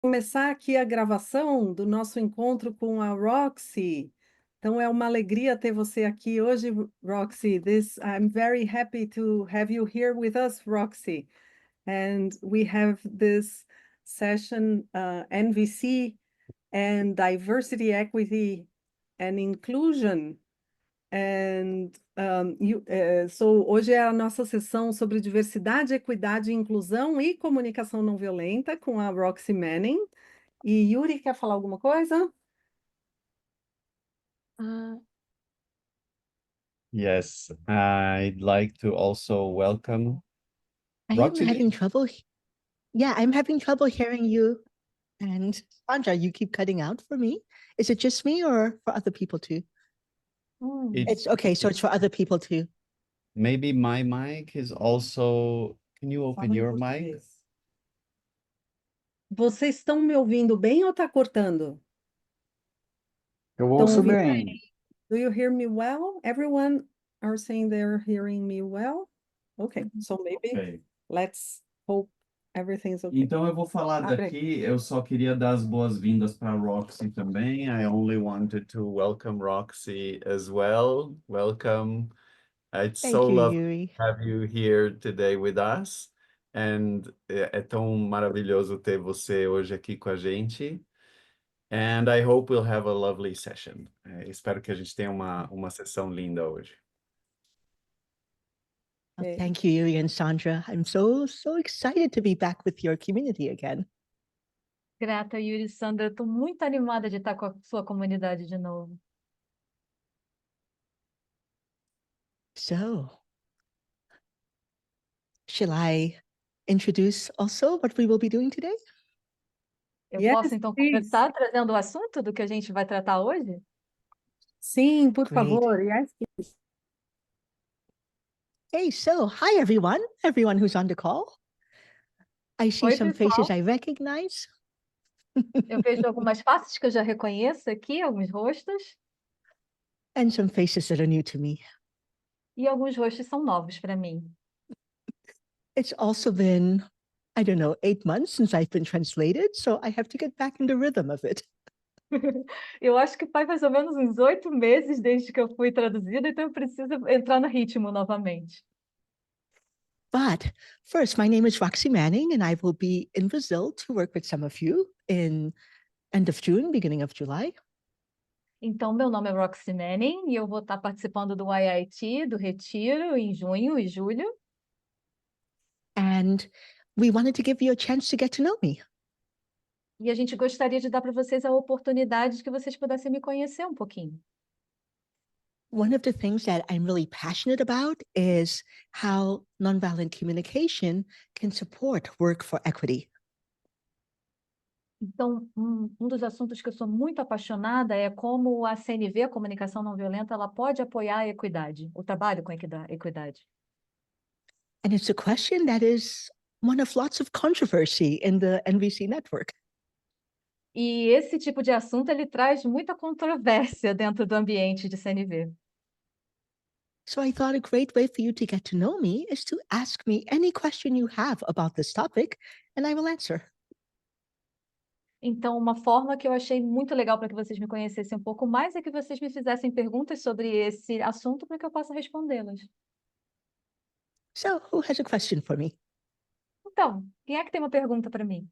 Começar aqui a gravação do nosso encontro com a Roxy. Então é uma alegria ter você aqui hoje, Roxy. I'm very happy to have you here with us, Roxy. And we have this session, NVC and Diversity, Equity and Inclusion. Hoje é a nossa sessão sobre diversidade, equidade, inclusão e comunicação não violenta com a Roxy Manning. E Yuri quer falar alguma coisa? Yes, I'd like to also welcome I am Roxy. having trouble. Yeah, I'm having trouble hearing you. And Sandra, you keep cutting out for me. Is it just me or for other people too? It's okay, so it's for other people too. Maybe my mic is also. Can you open Fala em your mic? português. Vocês estão me ouvindo bem ou está cortando? Eu Estão ouço ouvindo? bem. Do you hear me well? Everyone are saying they're hearing me well? Okay, so maybe Ok. let's hope everything's okay. Então eu vou falar Abre. daqui. Eu só queria dar as boas-vindas para Roxy também. I only wanted to welcome Roxy as well. Welcome. It's Thank so you, lovely Yuri. to have you here today with us. And é tão maravilhoso ter você hoje aqui com a gente. And I hope we'll have a lovely session. Espero que a gente tenha uma sessão linda hoje. Okay. Thank you, Yuri and Sandra. I'm so excited to be back with your community again. Grata, Yuri e Sandra. Estou muito animada de estar com a sua comunidade de novo. So, shall I introduce also what we will be doing today? Eu Yes, posso, então, please. começar trazendo o assunto do que a gente vai tratar hoje? Sim, por Great. favor. Yes, please. Hey, so hi everyone who's on the call. I see Oi, some pessoal. faces I recognize. Eu vejo algumas faces que eu já reconheço aqui, alguns rostos, And some faces that are new to me. e alguns rostos são novos para mim. It's also been, I don't know, 8 months since I've been translated, so I have to get back in the rhythm of it. Eu acho que faz mais ou menos uns 8 meses desde que eu fui traduzida, então eu preciso entrar no ritmo novamente. But first, my name is Roxy Manning, and I will be in Brazil to work with some of you in end of June, beginning of July. Então, meu nome é Roxy Manning e eu vou estar participando do IIT, do Retiro, em junho e julho. And we wanted to give you a chance to get to know me. E a gente gostaria de dar para vocês a oportunidade de que vocês pudessem me conhecer um pouquinho. One of the things that I'm really passionate about is how nonviolent communication can support work for equity. Então, um dos assuntos que eu sou muito apaixonada é como a CNV, a comunicação não violenta, ela pode apoiar a equidade, o trabalho com a equidade. And it's a question that is one of lots of controversy in the NVC network. E esse tipo de assunto, ele traz muita controvérsia dentro do ambiente de CNV. So I thought a great way for you to get to know me is to ask me any question you have about this topic, and I will answer. Então, uma forma que eu achei muito legal para que vocês me conhecessem um pouco mais é que vocês me fizessem perguntas sobre esse assunto para que eu possa respondê-las. So who has a question for me? Então, quem é que tem uma pergunta para mim?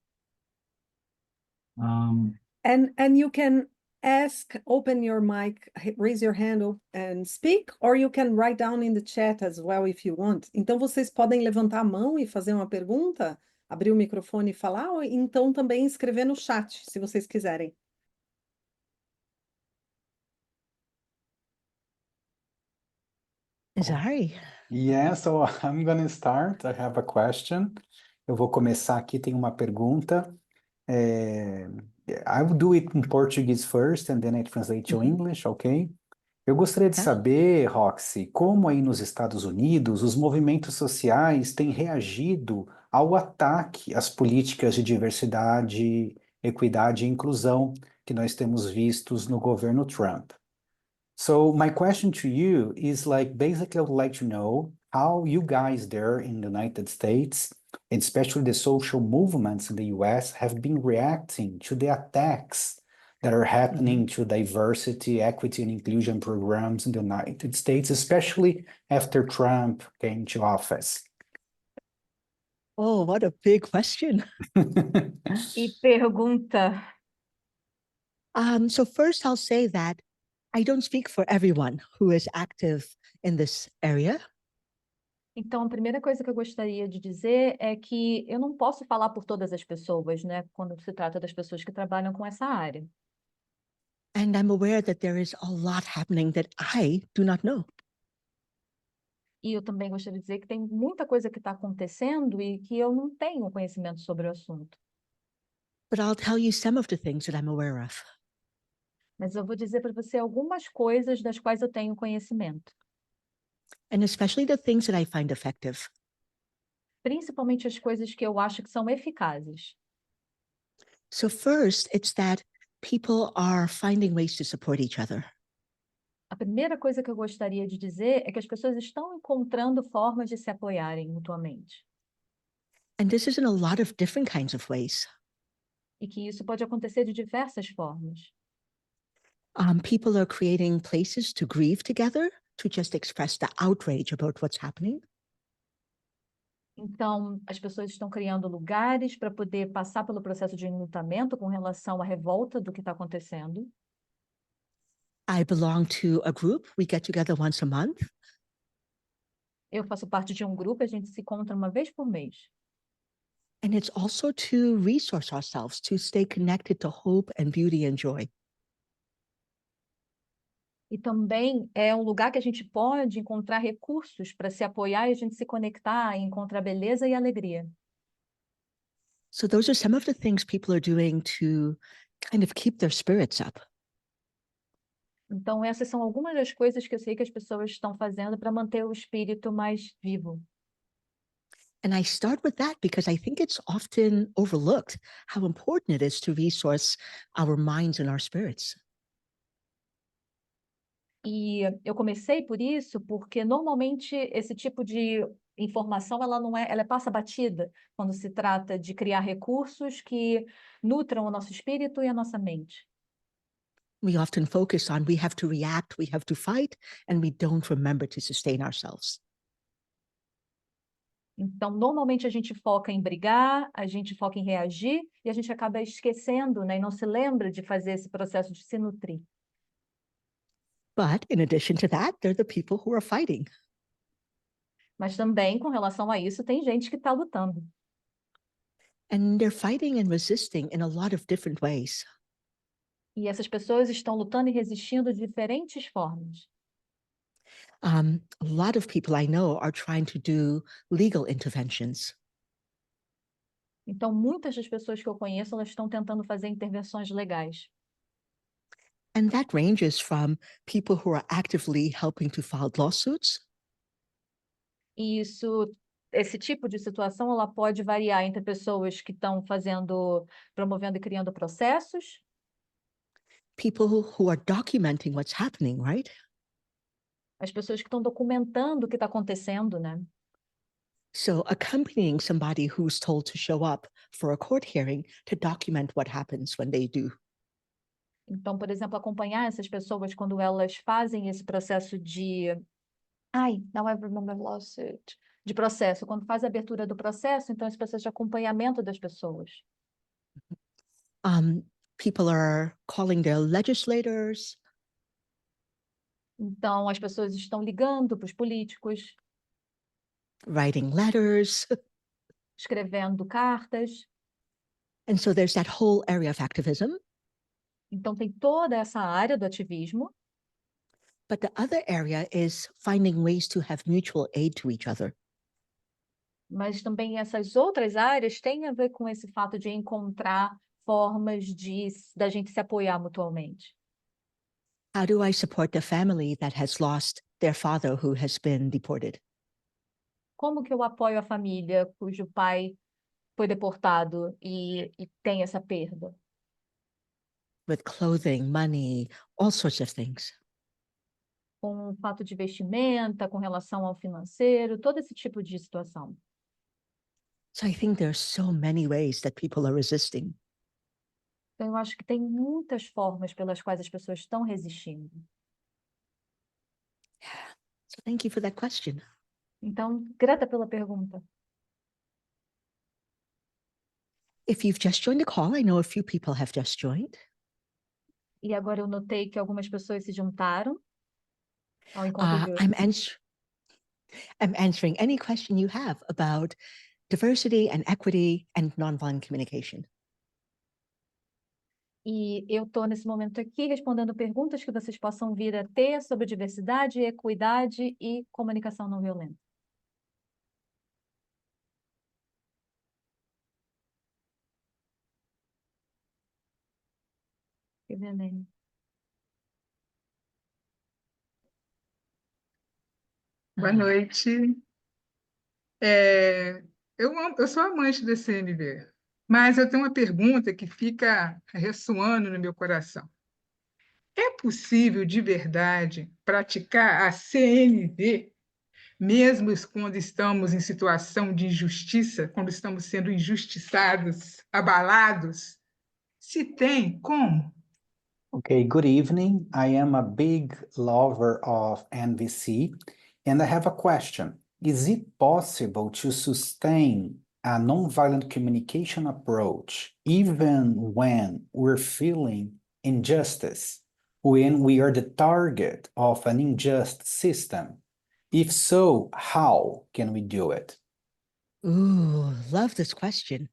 And you can ask, open your mic, raise your hand and speak, or you can write down in the chat as well if you want. Então vocês podem levantar a mão e fazer uma pergunta, abrir o microfone e falar, ou então também escrever no chat, se vocês quiserem. Zari. Yeah, so I'm gonna start. I have a question. Eu vou começar aqui, tem uma pergunta. I will do it in Portuguese first and then I translate to English, ok? Eu gostaria de Tá. saber, Roxy, como aí nos Estados Unidos os movimentos sociais têm reagido ao ataque às políticas de diversidade, equidade e inclusão que nós temos vistos no governo Trump. So my question to you is like, basically I would like to know how you guys there in the United States and especially the social movements in the US have been reacting to the attacks that are happening to diversity, equity, and inclusion programs in the United States, especially after Trump came to office. Oh, what a big question. E pergunta. So first I'll say that I don't speak for everyone who is active in this area. Então, a primeira coisa que eu gostaria de dizer é que eu não posso falar por todas as pessoas, né, quando se trata das pessoas que trabalham com essa área. And I'm aware that there is a lot happening that I do not know. E eu também gostaria de dizer que tem muita coisa que está acontecendo e que eu não tenho conhecimento sobre o assunto. But I'll tell you some of the things that I'm aware of. Mas eu vou dizer para você algumas coisas das quais eu tenho conhecimento. And especially the things that I find effective. Principalmente as coisas que eu acho que são eficazes. So first, it's that people are finding ways to support each other. A primeira coisa que eu gostaria de dizer é que as pessoas estão encontrando formas de se apoiarem mutuamente. And this is in a lot of different kinds of ways. E que isso pode acontecer de diversas formas. People are creating places to grieve together, to just express the outrage about what's happening. Então, as pessoas estão criando lugares para poder passar pelo processo de enlutamento com relação à revolta do que está acontecendo. I belong to a group. We get together once a month. Eu faço parte de um grupo, a gente se encontra uma vez por mês. And it's also to resource ourselves, to stay connected to hope and beauty and joy. E também é um lugar que a gente pode encontrar recursos para se apoiar e a gente se conectar e encontrar beleza e alegria. So those are some of the things people are doing to kind of keep their spirits up. Então, essas são algumas das coisas que eu sei que as pessoas estão fazendo para manter o espírito mais vivo. And I start with that because I think it's often overlooked how important it is to resource our minds and our spirits. E eu comecei por isso porque normalmente esse tipo de informação ela passa batida quando se trata de criar recursos que nutram o nosso espírito e a nossa mente. We often focus on we have to react, we have to fight, and we don't remember to sustain ourselves. Então, normalmente a gente foca em brigar, a gente foca em reagir e a gente acaba esquecendo, né, e não se lembra de fazer esse processo de se nutrir. But in addition to that, there are the people who are fighting. Mas também, com relação a isso, tem gente que está lutando. And they're fighting and resisting in a lot of different ways. E essas pessoas estão lutando e resistindo de diferentes formas. A lot of people I know are trying to do legal interventions. Então, muitas das pessoas que eu conheço, elas estão tentando fazer intervenções legais. And that ranges from people who are actively helping to file lawsuits E esse tipo de situação, ela pode variar entre pessoas que estão promovendo e criando processos, people who are documenting what's happening, right? as pessoas que estão documentando o que está acontecendo, né? So accompanying somebody who's told to show up for a court hearing to document what happens when they do. Então, por exemplo, acompanhar essas pessoas quando elas fazem esse processo now I remember lawsuit. De processo, quando faz a abertura do processo, então esse processo de acompanhamento das pessoas. People are calling their legislators. Então, as pessoas estão ligando para os políticos, Writing letters. escrevendo cartas. And so there's that whole area of activism. Então, tem toda essa área do ativismo. But the other area is finding ways to have mutual aid to each other. Mas também essas outras áreas têm a ver com esse fato de encontrar formas da gente se apoiar mutuamente. How do I support the family that has lost their father who has been deported? Como que eu apoio a família cujo pai foi deportado e tem essa perda? With clothing, money, all sorts of things. Com o fato de vestimenta, com relação ao financeiro, todo esse tipo de situação. So I think there are so many ways that people are resisting. Então, eu acho que tem muitas formas pelas quais as pessoas estão resistindo. So thank you for that question. Então, grata pela pergunta. If you've just joined the call, I know a few people have just joined. E agora eu notei que algumas pessoas se juntaram ao encontro de hoje. I'm answering any question you have about diversity and equity and nonviolent communication. E eu estou, nesse momento aqui, respondendo perguntas que vocês possam vir a ter sobre diversidade, equidade e comunicação não violenta. Evelyn. Boa noite. Eu sou amante da CNV, mas eu tenho uma pergunta que fica ressoando no meu coração. É possível, de verdade, praticar a CNV, mesmo quando estamos em situação de injustiça, quando estamos sendo injustiçados, abalados? Se tem, como? Okay, good evening. I am a big lover of NVC, and I have a question. Is it possible to sustain a nonviolent communication approach even when we're feeling injustice, when we are the target of an unjust system? If so, how can we do it? Ooh, love this question.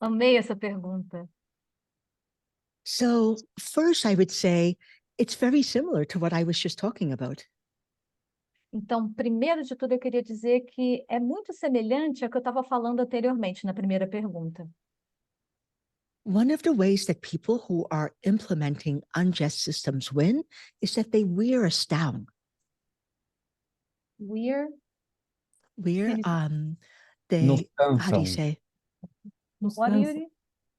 Amei essa pergunta. So first, I would say it's very similar to what I was just talking about. Então, primeiro de tudo, eu queria dizer que é muito semelhante ao que eu estava falando anteriormente na primeira pergunta. One of the ways that people who are implementing unjust systems win is that they wear us down. We're We're, Can Nos how do you cansam. say? Nos what, cansa. Yuri?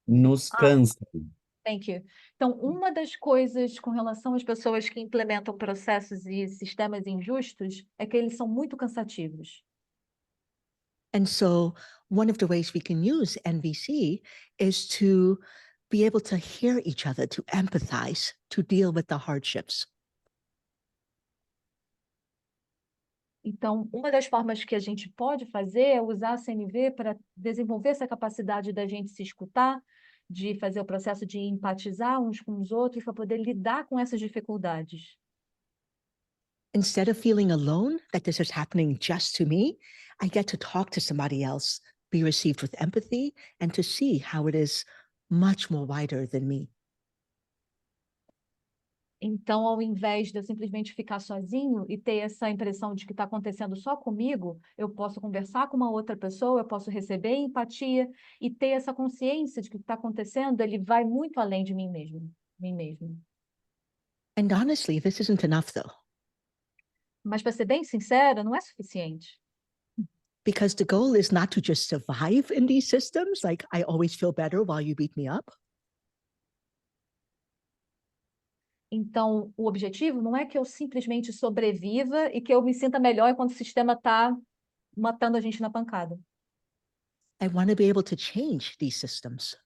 Nos cansam. Thank you. Então, uma das coisas com relação às pessoas que implementam processos e sistemas injustos é que eles são muito cansativos. And so one of the ways we can use NVC is to be able to hear each other, to empathize, to deal with the hardships. Então, uma das formas que a gente pode fazer é usar a CNV para desenvolver essa capacidade da gente se escutar, de fazer o processo de empatizar uns com os outros para poder lidar com essas dificuldades. Instead of feeling alone, that this is happening just to me, I get to talk to somebody else, be received with empathy, and to see how it is much more wider than me. Então, ao invés de eu simplesmente ficar sozinho e ter essa impressão de que está acontecendo só comigo, eu posso conversar com uma outra pessoa, eu posso receber empatia e ter essa consciência de que o que está acontecendo, ele vai muito além de mim mesmo, mim mesmo. And honestly, this isn't enough though, Mas, para ser bem sincera, não é suficiente. because the goal is not to just survive in these systems, like I always feel better while you beat me up. Então, o objetivo não é que eu simplesmente sobreviva e que eu me sinta melhor enquanto o sistema está matando a gente na pancada. I want to be able to change these systems.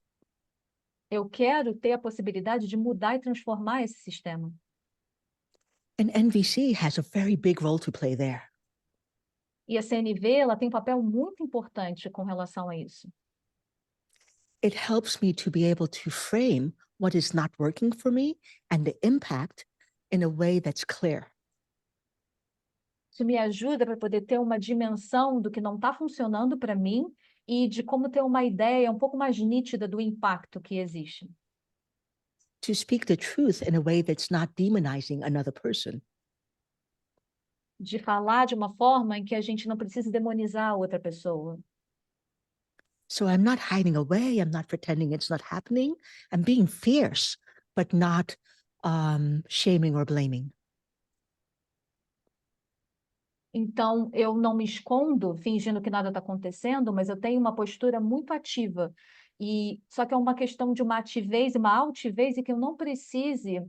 Eu quero ter a possibilidade de mudar e transformar esse sistema. And NVC has a very big role to play there. E a CNV, ela tem um papel muito importante com relação a isso. It helps me to be able to frame what is not working for me and the impact in a way that's clear. Isso me ajuda para poder ter uma dimensão do que não está funcionando para mim e de como ter uma ideia um pouco mais nítida do impacto que existe. To speak the truth in a way that's not demonizing another person. De falar de uma forma em que a gente não precisa demonizar a outra pessoa. So I'm not hiding away. I'm not pretending it's not happening. I'm being fierce, but not shaming or blaming. Então, eu não me escondo fingindo que nada está acontecendo, mas eu tenho uma postura muito ativa. Só que é uma questão de uma ativez e uma altivez e que eu não precise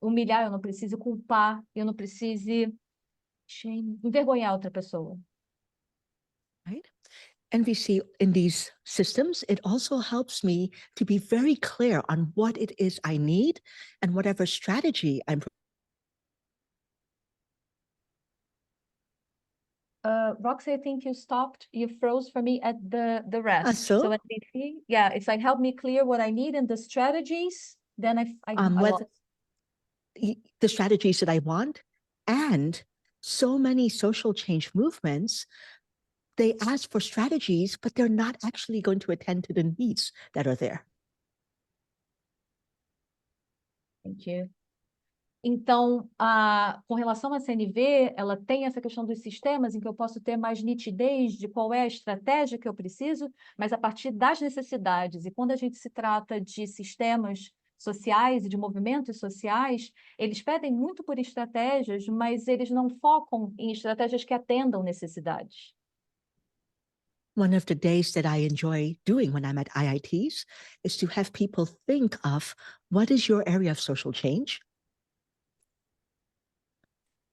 humilhar, eu não preciso culpar, eu não precise envergonhar outra pessoa. Right? NVC in these systems, it also helps me to be very clear on what it is I need and whatever strategy I'm. Roxy, I think you stopped, you froze for me at the rest. So? NVC, yeah, it's like help me clear what I need and the strategies. Then I Whether lost. the strategies that I want, and so many social change movements, they ask for strategies, but they're not actually going to attend to the needs that are there. Thank you. Então, com relação à CNV, ela tem essa questão dos sistemas em que eu posso ter mais nitidez de qual é a estratégia que eu preciso, mas a partir das necessidades. E quando a gente se trata de sistemas sociais e de movimentos sociais, eles pedem muito por estratégias, mas eles não focam em estratégias que atendam necessidades. One of the days that I enjoy doing when I'm at IITs is to have people think of what is your area of social change?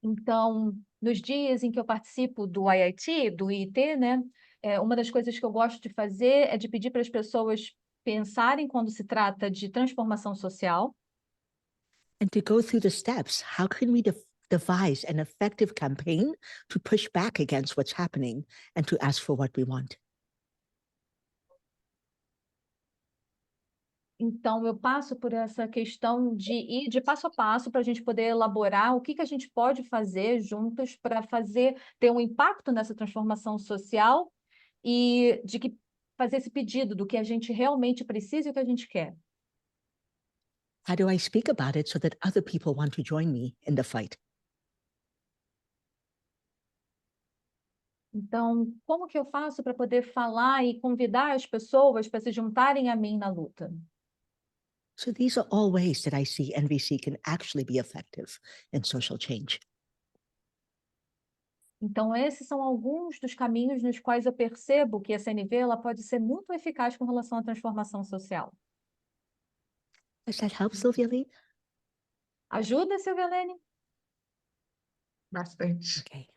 Então, nos dias em que eu participo do IIT, do IIT, né, uma das coisas que eu gosto de fazer é de pedir para as pessoas pensarem quando se trata de transformação social. And to go through the steps, how can we devise an effective campaign to push back against what's happening and to ask for what we want? Então, eu passo por essa questão de ir de passo a passo para a gente poder elaborar o que a gente pode fazer juntos para ter um impacto nessa transformação social e de que fazer esse pedido do que a gente realmente precisa e o que a gente quer. How do I speak about it so that other people want to join me in the fight? Então, como que eu faço para poder falar e convidar as pessoas para se juntarem a mim na luta? So these are all ways that I see NVC can actually be effective in social change. Então, esses são alguns dos caminhos nos quais eu percebo que a CNV ela pode ser muito eficaz com relação à transformação social. Does that help, Sylvia-Lee? Ajuda, Silvia-Lene? Bastante. Okay,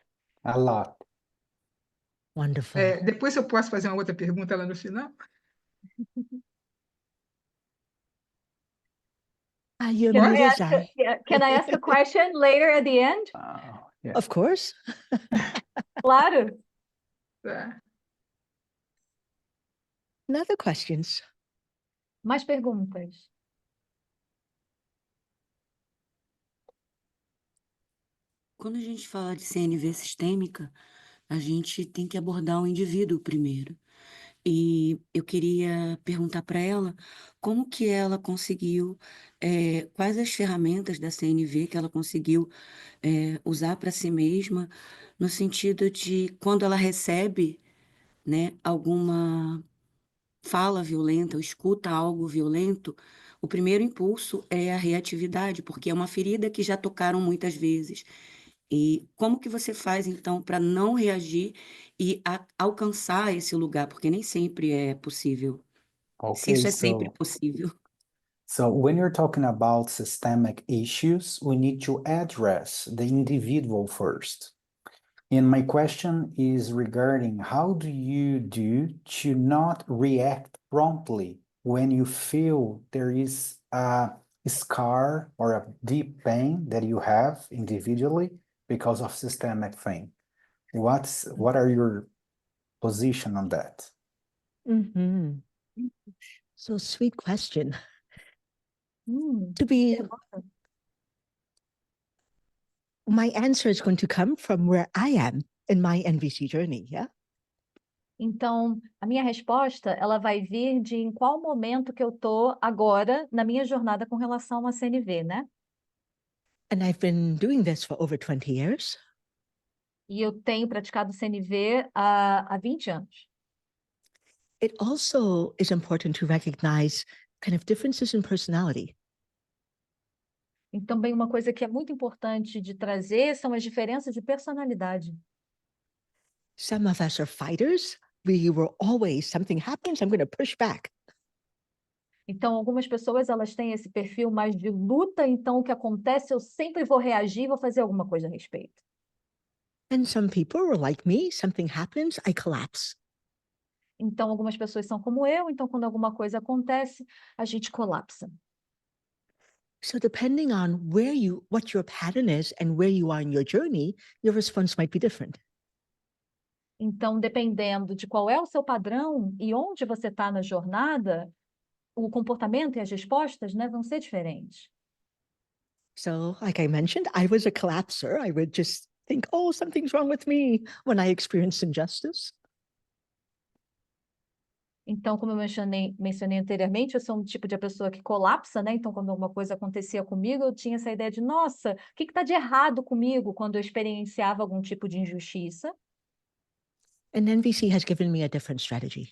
A lot. wonderful. Depois eu posso fazer uma outra pergunta lá no final? You're Can I muted, ask Zai. Can I ask a question later at the end? Yeah. Of course. Claro. Tá. Other questions? Mais perguntas? Quando a gente fala de CNV sistêmica, a gente tem que abordar o indivíduo primeiro. E eu queria perguntar para ela como que ela conseguiu, quais as ferramentas da CNV que ela conseguiu usar para si mesma, no sentido de quando ela recebe, né, alguma fala violenta ou escuta algo violento, o primeiro impulso é a reatividade, porque é uma ferida que já tocaram muitas vezes. E como que você faz, então, para não reagir e alcançar esse lugar? Porque nem sempre é possível. Se isso Okay, é sempre so possível. when you're talking about systemic issues, we need to address the individual first. And my question is regarding how do you do to not react promptly when you feel there is a scar or a deep pain that you have individually because of systemic thing? What are your position on that? Mm-hmm. So sweet question. My answer is going to come from where I am in my NVC journey, yeah? Então, a minha resposta, ela vai vir de em qual momento que eu tô agora na minha jornada com relação à CNV, né? And I've been doing this for over 20 years. E eu tenho praticado CNV há 20 anos. It also is important to recognize kind of differences in personality. Então, também uma coisa que é muito importante de trazer são as diferenças de personalidade. Some of us are fighters. We were always, something happens, I'm going to push back. Então, algumas pessoas, elas têm esse perfil mais de luta, então o que acontece, eu sempre vou reagir, vou fazer alguma coisa a respeito. And some people were like me, something happens, I collapse. Então, algumas pessoas são como eu, então quando alguma coisa acontece, a gente colapsa. So depending on what your pattern is and where you are in your journey, your response might be different. Então, dependendo de qual é o seu padrão e onde você está na jornada, o comportamento e as respostas, né, vão ser diferentes. So, like I mentioned, I was a collapser. I would just think, oh, something's wrong with me when I experienced injustice. Então, como eu mencionei anteriormente, eu sou um tipo de pessoa que colapsa, né? Então, quando alguma coisa acontecia comigo, eu tinha essa ideia de, nossa, o que está de errado comigo quando eu experienciava algum tipo de injustiça? And NVC has given me a different strategy.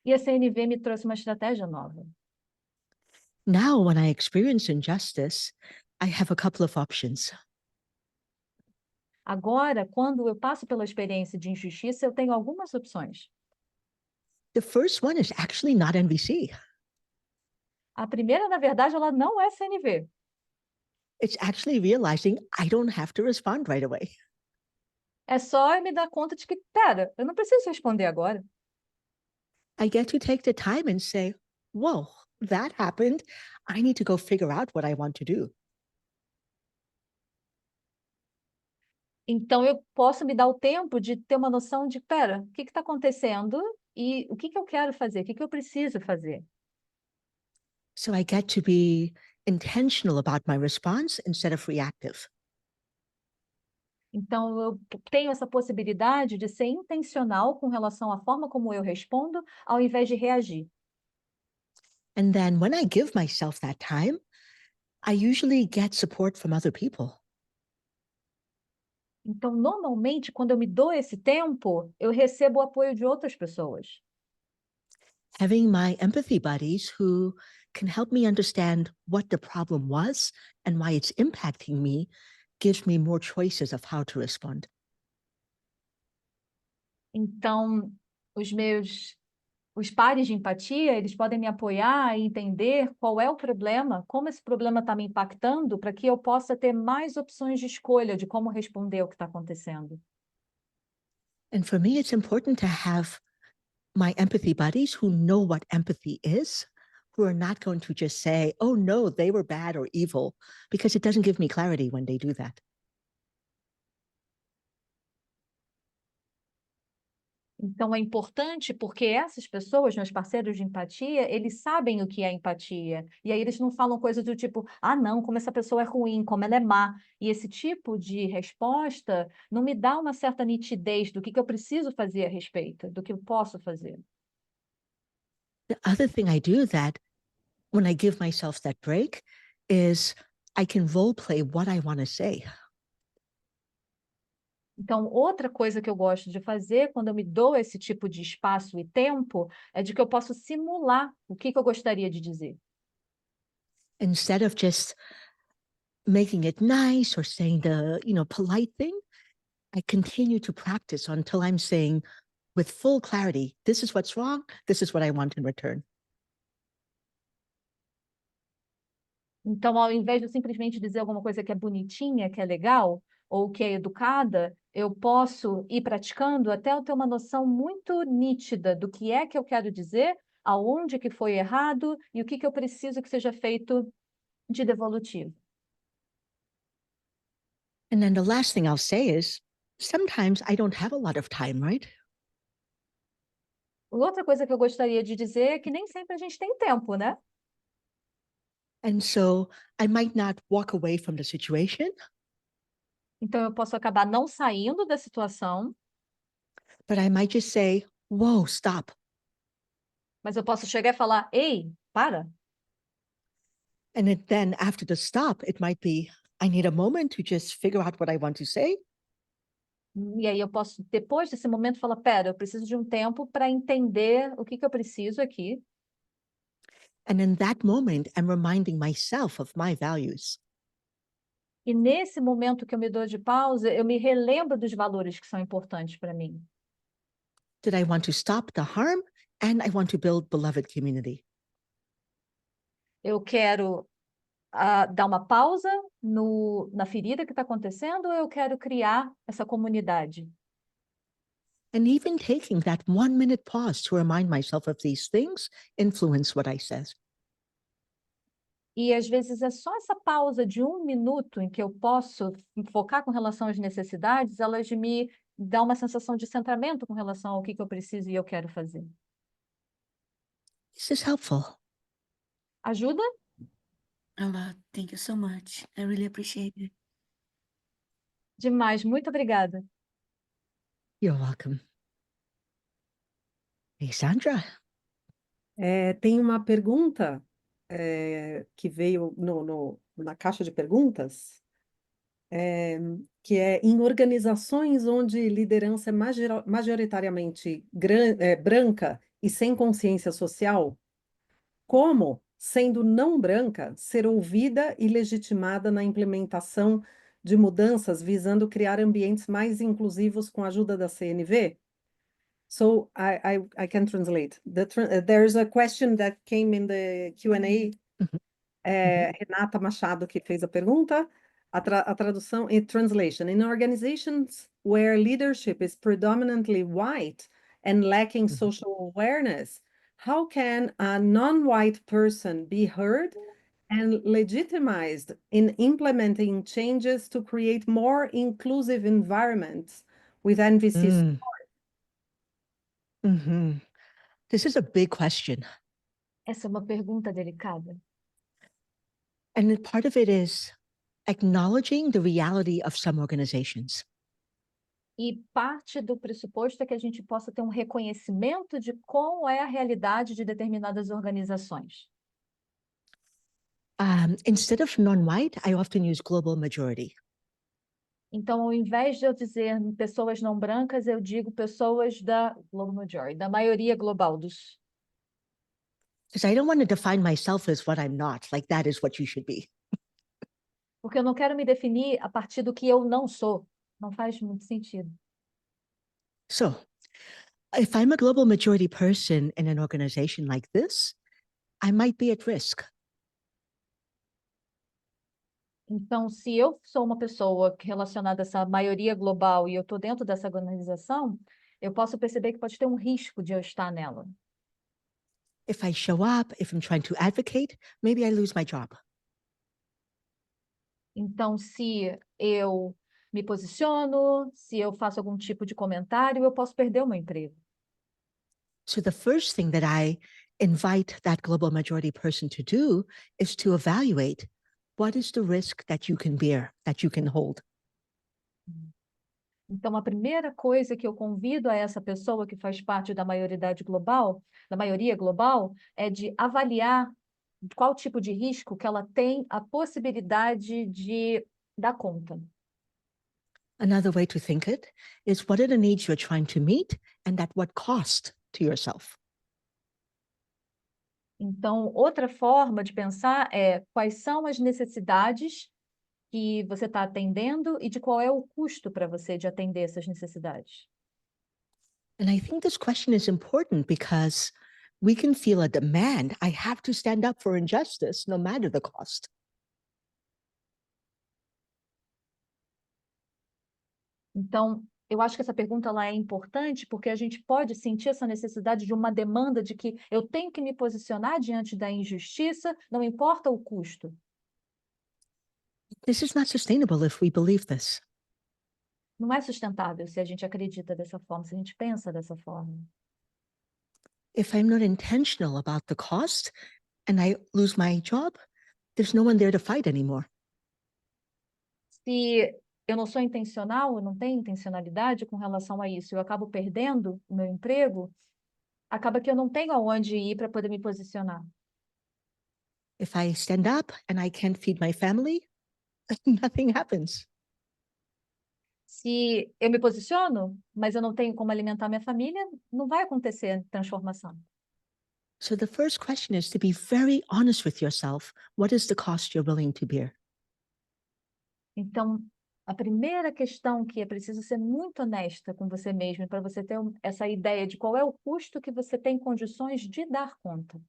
E a CNV me trouxe uma estratégia nova. Now, when I experience injustice, I have a couple of options. Agora, quando eu passo pela experiência de injustiça, eu tenho algumas opções. The first one is actually not NVC. A primeira, na verdade, ela não é CNV. It's actually realizing I don't have to respond right away. É só eu me dar conta de que, pera, eu não preciso responder agora. I get to take the time and say, whoa, that happened. I need to go figure out what I want to do. Então, eu posso me dar o tempo de ter uma noção de, pera, o que está acontecendo e o que eu quero fazer, o que eu preciso fazer. So I get to be intentional about my response instead of reactive. Então, eu tenho essa possibilidade de ser intencional com relação à forma como eu respondo, ao invés de reagir. And then when I give myself that time, I usually get support from other people. Então, normalmente, quando eu me dou esse tempo, eu recebo o apoio de outras pessoas. Having my empathy buddies who can help me understand what the problem was and why it's impacting me gives me more choices of how to respond. Então, os pares de empatia, eles podem me apoiar e entender qual é o problema, como esse problema está me impactando, para que eu possa ter mais opções de escolha de como responder ao que está acontecendo. And for me, it's important to have my empathy buddies who know what empathy is, who are not going to just say, oh no, they were bad or evil, because it doesn't give me clarity when they do that. Então, é importante porque essas pessoas, meus parceiros de empatia, eles sabem o que é empatia. E aí eles não falam coisas do tipo, ah, não, como essa pessoa é ruim, como ela é má. E esse tipo de resposta não me dá uma certa nitidez do que eu preciso fazer a respeito, do que eu posso fazer. The other thing I do that when I give myself that break is I can role play what I want to say. Então, outra coisa que eu gosto de fazer quando eu me dou esse tipo de espaço e tempo é de que eu posso simular o que eu gostaria de dizer. Instead of just making it nice or saying the, polite thing, I continue to practice until I'm saying with full clarity, this is what's wrong, this is what I want in return. Então, ao invés de eu simplesmente dizer alguma coisa que é bonitinha, que é legal, ou que é educada, eu posso ir praticando até eu ter uma noção muito nítida do que é que eu quero dizer, aonde que foi errado e o que eu preciso que seja feito de devolutivo. And then the last thing I'll say is sometimes I don't have a lot of time, right? Outra coisa que eu gostaria de dizer é que nem sempre a gente tem tempo, né? And so I might not walk away from the situation, Então eu posso acabar não saindo da situação, but I might just say, whoa, stop. mas eu posso chegar e falar, ei, para. Then after the stop, it might be, I need a moment to just figure out what I want to say. E aí eu posso, depois desse momento, falar, pera, eu preciso de um tempo para entender o que eu preciso aqui. And in that moment, I'm reminding myself of my values. E nesse momento que eu me dou de pausa, eu me relembro dos valores que são importantes para mim. That I want to stop the harm and I want to build beloved community. Eu quero dar uma pausa na ferida que está acontecendo ou eu quero criar essa comunidade? And even taking that 1 minute pause to remind myself of these things influence what I said. E às vezes é só essa pausa de 1 minuto em que eu posso focar com relação às necessidades, elas me dão uma sensação de centramento com relação ao que eu preciso e eu quero fazer. Is this helpful? Ajuda? A lot. Thank you so much. I really appreciate it. Demais. Muito obrigada. You're welcome. Hey, Sandra. Tem uma pergunta que veio na caixa de perguntas, que é em organizações onde liderança é majoritariamente branca e sem consciência social, como, sendo não branca, ser ouvida e legitimada na implementação de mudanças visando criar ambientes mais inclusivos com a ajuda da CNV? So I can translate. There's a question that came in the Q&A. Renata Machado que fez a pergunta. A tradução e translation. In organizations where leadership is predominantly white and lacking social awareness, how can a non-white person be heard and legitimized in implementing changes to create more inclusive environments with NVC? This is a big question. Essa é uma pergunta delicada. And part of it is acknowledging the reality of some organizations. E parte do pressuposto é que a gente possa ter um reconhecimento de como é a realidade de determinadas organizações. Instead of non-white, I often use global majority. Então, ao invés de eu dizer pessoas não brancas, eu digo pessoas da global majority, da maioria global dos. Because I don't want to define myself as what I'm not, like that is what you should be. Porque eu não quero me definir a partir do que eu não sou. Não faz muito sentido. So, if I'm a global majority person in an organization like this, I might be at risk. Então, se eu sou uma pessoa relacionada a essa maioria global e eu estou dentro dessa organização, eu posso perceber que pode ter um risco de eu estar nela. If I show up, if I'm trying to advocate, maybe I lose my job. Então, se eu me posiciono, se eu faço algum tipo de comentário, eu posso perder o meu emprego. So the first thing that I invite that global majority person to do is to evaluate what is the risk that you can bear, that you can hold. Então, a primeira coisa que eu convido a essa pessoa que faz parte da maioridade global, da maioria global, é de avaliar qual tipo de risco que ela tem a possibilidade de dar conta. Another way to think it is what are the needs you're trying to meet and at what cost to yourself. Então, outra forma de pensar é quais são as necessidades que você está atendendo e de qual é o custo para você de atender essas necessidades. And I think this question is important because we can feel a demand. I have to stand up for injustice no matter the cost. Então, eu acho que essa pergunta lá é importante porque a gente pode sentir essa necessidade de uma demanda de que eu tenho que me posicionar diante da injustiça, não importa o custo. This is not sustainable if we believe this. Não é sustentável se a gente acredita dessa forma, se a gente pensa dessa forma. If I'm not intentional about the cost and I lose my job, there's no one there to fight anymore. Se eu não sou intencional, eu não tenho intencionalidade com relação a isso, eu acabo perdendo o meu emprego, acaba que eu não tenho aonde ir para poder me posicionar. If I stand up and I can't feed my family, nothing happens. Se eu me posiciono, mas eu não tenho como alimentar minha família, não vai acontecer transformação. So the first question is to be very honest with yourself. What is the cost you're willing to bear? Então, a primeira questão que é preciso ser muito honesta com você mesmo, para você ter essa ideia de qual é o custo que você tem condições de dar conta.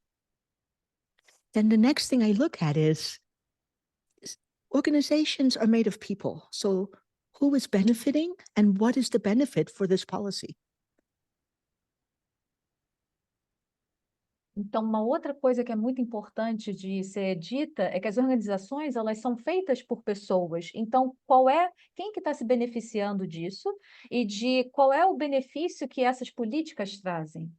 Then the next thing I look at is organizations are made of people. So who is benefiting and what is the benefit for this policy? Então, uma outra coisa que é muito importante de ser dita é que as organizações, elas são feitas por pessoas. Então, quem que está se beneficiando disso e de qual é o benefício que essas políticas trazem?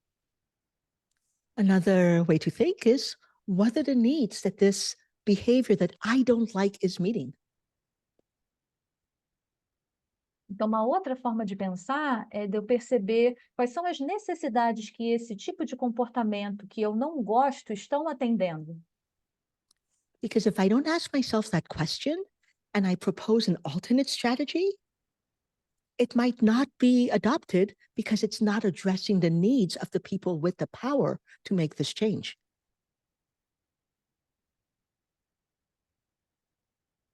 Another way to think is, what are the needs that this behavior that I don't like is meeting? Então, uma outra forma de pensar é de eu perceber quais são as necessidades que esse tipo de comportamento que eu não gosto estão atendendo. Because if I don't ask myself that question and I propose an alternate strategy, it might not be adopted because it's not addressing the needs of the people with the power to make this change.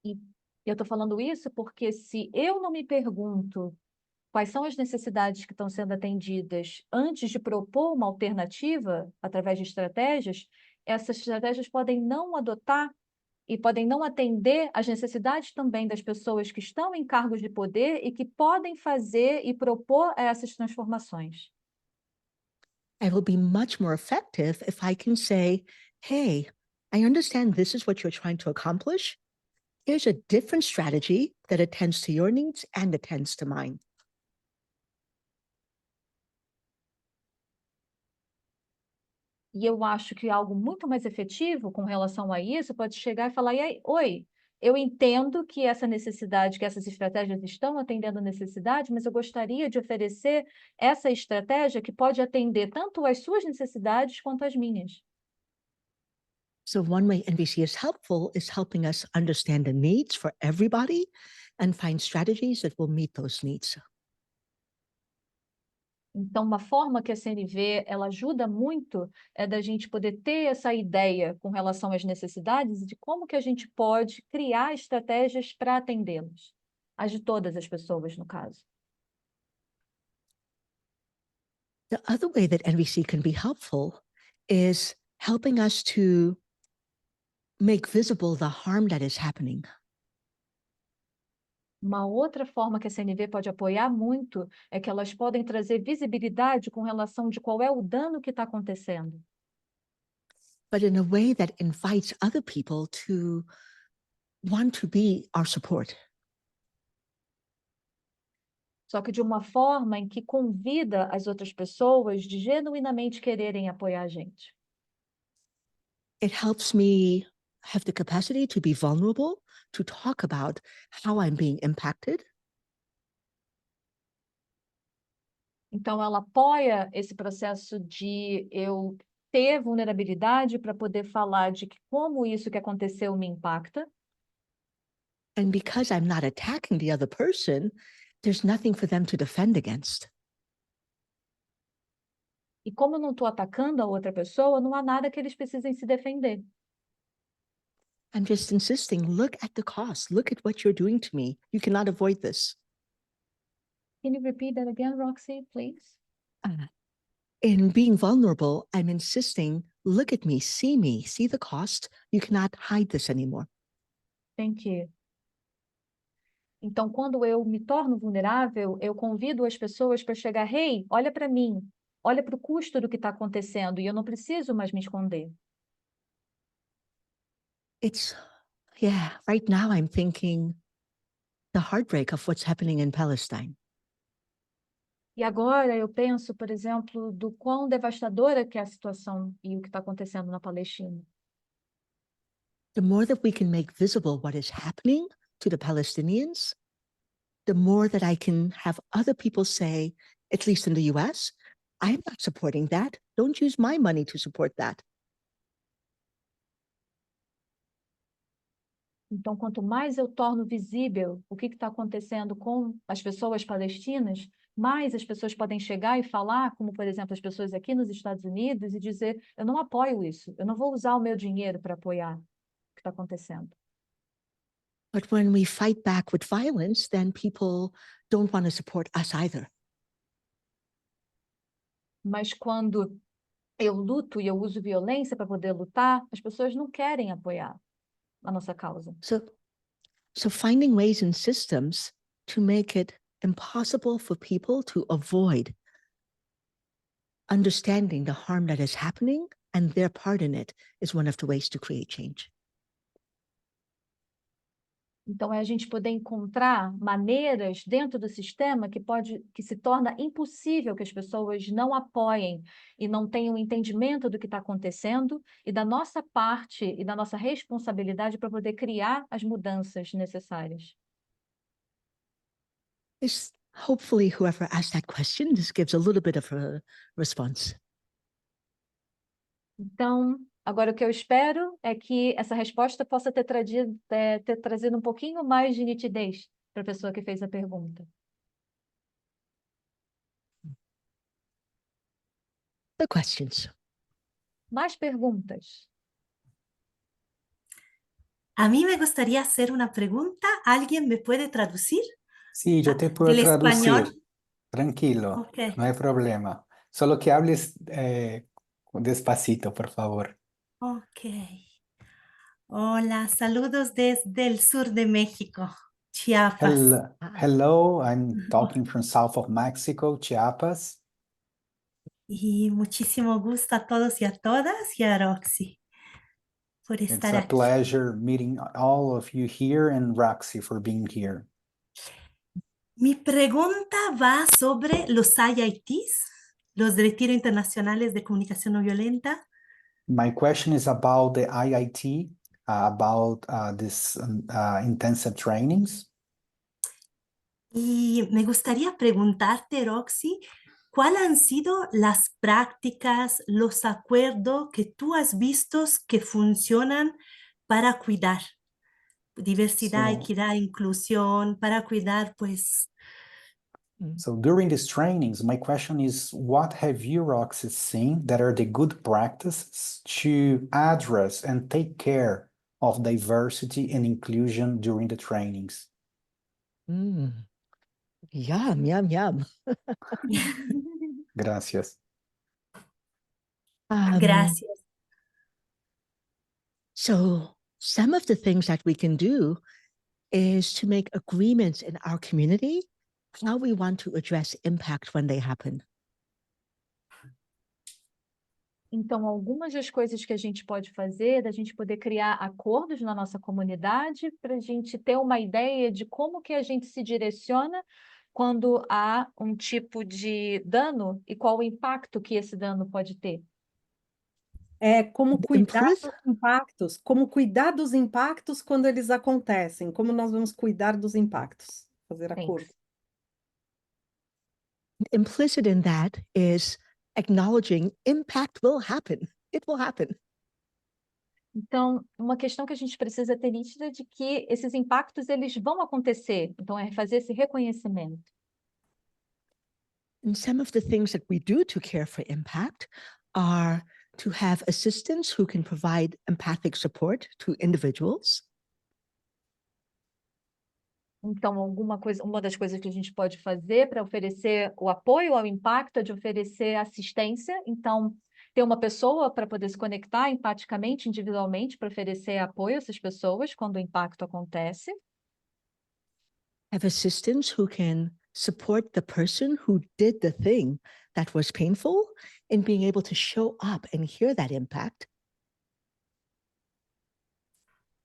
E eu estou falando isso porque se eu não me pergunto quais são as necessidades que estão sendo atendidas antes de propor uma alternativa através de estratégias, essas estratégias podem não adotar e podem não atender às necessidades também das pessoas que estão em cargos de poder e que podem fazer e propor essas transformações. I will be much more effective if I can say, hey, I understand this is what you're trying to accomplish. Here's a different strategy that attends to your needs and attends to mine. E eu acho que algo muito mais efetivo com relação a isso pode chegar e falar: e aí, oi, eu entendo que essa necessidade, que essas estratégias estão atendendo a necessidade, mas eu gostaria de oferecer essa estratégia que pode atender tanto às suas necessidades quanto às minhas. So, one way NVC is helpful is helping us understand the needs for everybody and find strategies that will meet those needs. Então, uma forma que a CNV ela ajuda muito é da gente poder ter essa ideia com relação às necessidades e de como que a gente pode criar estratégias para atendê-las, as de todas as pessoas, no caso. The other way that NVC can be helpful is helping us to make visible the harm that is happening. Uma outra forma que a CNV pode apoiar muito é que elas podem trazer visibilidade com relação de qual é o dano que está acontecendo. But in a way that invites other people to want to be our support. Só que de uma forma em que convida as outras pessoas de genuinamente quererem apoiar a gente. It helps me have the capacity to be vulnerable, to talk about how I'm being impacted. Então, ela apoia esse processo de eu ter vulnerabilidade para poder falar de que como isso que aconteceu me impacta. And because I'm not attacking the other person, there's nothing for them to defend against. E como eu não estou atacando a outra pessoa, não há nada que eles precisem se defender. I'm just insisting, look at the cost, look at what you're doing to me. You cannot avoid this. Can you repeat that again, Roxy, please? In being vulnerable, I'm insisting, look at me, see the cost. You cannot hide this anymore. Thank you. Então, quando eu me torno vulnerável, eu convido as pessoas para chegar, hey, olha para mim, olha para o custo do que está acontecendo e eu não preciso mais me esconder. Right now I'm thinking the heartbreak of what's happening in Palestine. E agora eu penso, por exemplo, do quão devastadora que é a situação e o que está acontecendo na Palestina. The more that we can make visible what is happening to the Palestinians, the more that I can have other people say, at least in the US, I'm not supporting that. Don't use my money to support that. Então, quanto mais eu torno visível o que está acontecendo com as pessoas palestinas, mais as pessoas podem chegar e falar, como, por exemplo, as pessoas aqui nos Estados Unidos, e dizer, eu não apoio isso, eu não vou usar o meu dinheiro para apoiar o que está acontecendo. But when we fight back with violence, then people don't want to support us either. Mas quando eu luto e eu uso violência para poder lutar, as pessoas não querem apoiar a nossa causa. So finding ways and systems to make it impossible for people to avoid understanding the harm that is happening and their part in it is one of the ways to create change. Então, é a gente poder encontrar maneiras dentro do sistema que se torna impossível que as pessoas não apoiem e não tenham entendimento do que está acontecendo e da nossa parte e da nossa responsabilidade para poder criar as mudanças necessárias. Hopefully whoever asked that question just gives a little bit of a response. Então, agora o que eu espero é que essa resposta possa ter trazido um pouquinho mais de nitidez para a pessoa que fez a pergunta. The questions. Mais perguntas? A mí me gustaría hacer una pregunta. ¿Alguien me puede traducir? Sí, yo te puedo del traducir. español? Tranquilo, Ok. no hay problema. Solo que hables despacito, por favor. Ok. Hola, saludos desde el sur de México, Chiapas. Hello, I'm talking from south of Mexico, Chiapas. Y muchísimo gusto a todos y a todas y a Roxy por It's estar a aquí. pleasure meeting all of you here and Roxy for being here. Mi pregunta va sobre los IITs, los de Retiro Internacionales de Comunicación No Violenta. My question is about the IIT, about this intensive trainings. Y me gustaría preguntarte, Roxy, ¿cuáles han sido las prácticas, los acuerdos que tú has visto que funcionan para cuidar diversidad, equidad, inclusión, para cuidar, pues? So during these trainings, my question is, what have you, Roxy, seen that are the good practices to address and take care of diversity and inclusion during the trainings? Yum, yum, yum. Gracias. Gracias. So some of the things that we can do is to make agreements in our community how we want to address impact when they happen. Então, algumas das coisas que a gente pode fazer, da gente poder criar acordos na nossa comunidade, para a gente ter uma ideia de como que a gente se direciona quando há um tipo de dano e qual o impacto que esse dano pode ter. É como cuidar dos impactos quando eles acontecem, como nós vamos cuidar dos impactos, fazer acordo. Implicit in that is acknowledging impact will happen. It will happen. Então, uma questão que a gente precisa ter nítida é de que esses impactos eles vão acontecer. Então, é fazer esse reconhecimento. And some of the things that we do to care for impact are to have assistants who can provide empathic support to individuals. Então, uma das coisas que a gente pode fazer para oferecer o apoio ao impacto é de oferecer assistência. Então, ter uma pessoa para poder se conectar empaticamente, individualmente, para oferecer apoio a essas pessoas quando o impacto acontece. Have assistants who can support the person who did the thing that was painful in being able to show up and hear that impact.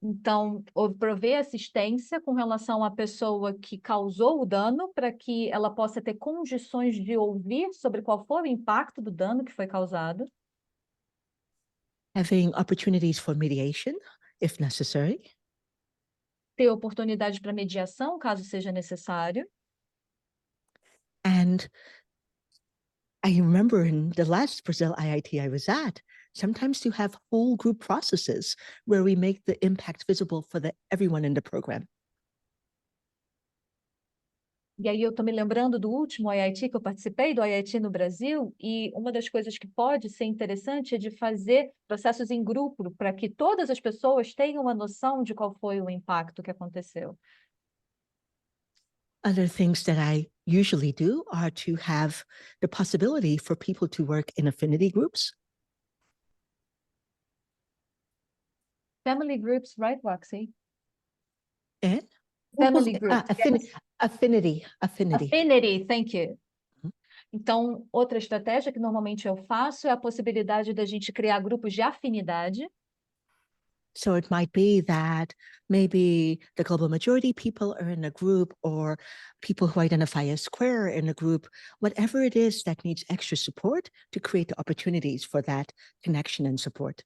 Então, prover assistência com relação à pessoa que causou o dano, para que ela possa ter condições de ouvir sobre qual foi o impacto do dano que foi causado. Having opportunities for mediation, if necessary. Ter oportunidade para mediação, caso seja necessário. And I remember in the last Brazil IIT I was at, sometimes you have whole group processes where we make the impact visible for everyone in the program. E aí eu estou me lembrando do último IIT que eu participei, do IIT no Brasil, e uma das coisas que pode ser interessante é de fazer processos em grupo, para que todas as pessoas tenham uma noção de qual foi o impacto que aconteceu. Other things that I usually do are to have the possibility for people to work in affinity groups. Family groups, right, Roxy? And Family groups. affinity. Affinity, thank you. Então, outra estratégia que normalmente eu faço é a possibilidade da gente criar grupos de afinidade. So it might be that maybe the global majority people are in a group, or people who identify as queer are in a group, whatever it is that needs extra support to create the opportunities for that connection and support.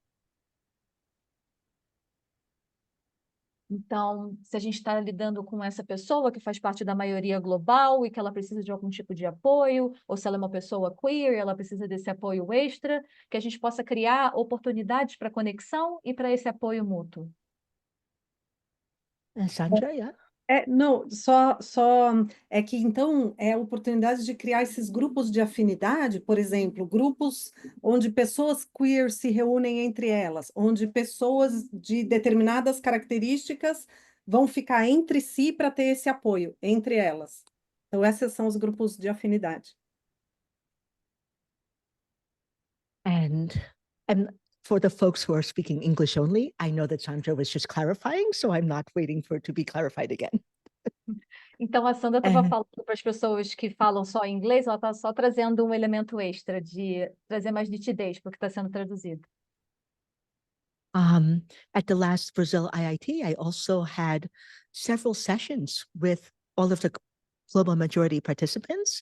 Então, se a gente está lidando com essa pessoa que faz parte da maioria global e que ela precisa de algum tipo de apoio, ou se ela é uma pessoa queer e ela precisa desse apoio extra, que a gente possa criar oportunidades para conexão e para esse apoio mútuo. Sandra, yeah. Não, é que então é a oportunidade de criar esses grupos de afinidade, por exemplo, grupos onde pessoas queer se reúnem entre elas, onde pessoas de determinadas características vão ficar entre si para ter esse apoio entre elas. Então, esses são os grupos de afinidade. And for the folks who are speaking English only, I know that Sandra was just clarifying, so I'm not waiting for it to be clarified again. Então, a Sandra estava É. falando para as pessoas que falam só inglês, ela está só trazendo um elemento extra de trazer mais nitidez para o que está sendo traduzido. At the last Brazil IIT, I also had several sessions with all of the global majority participants.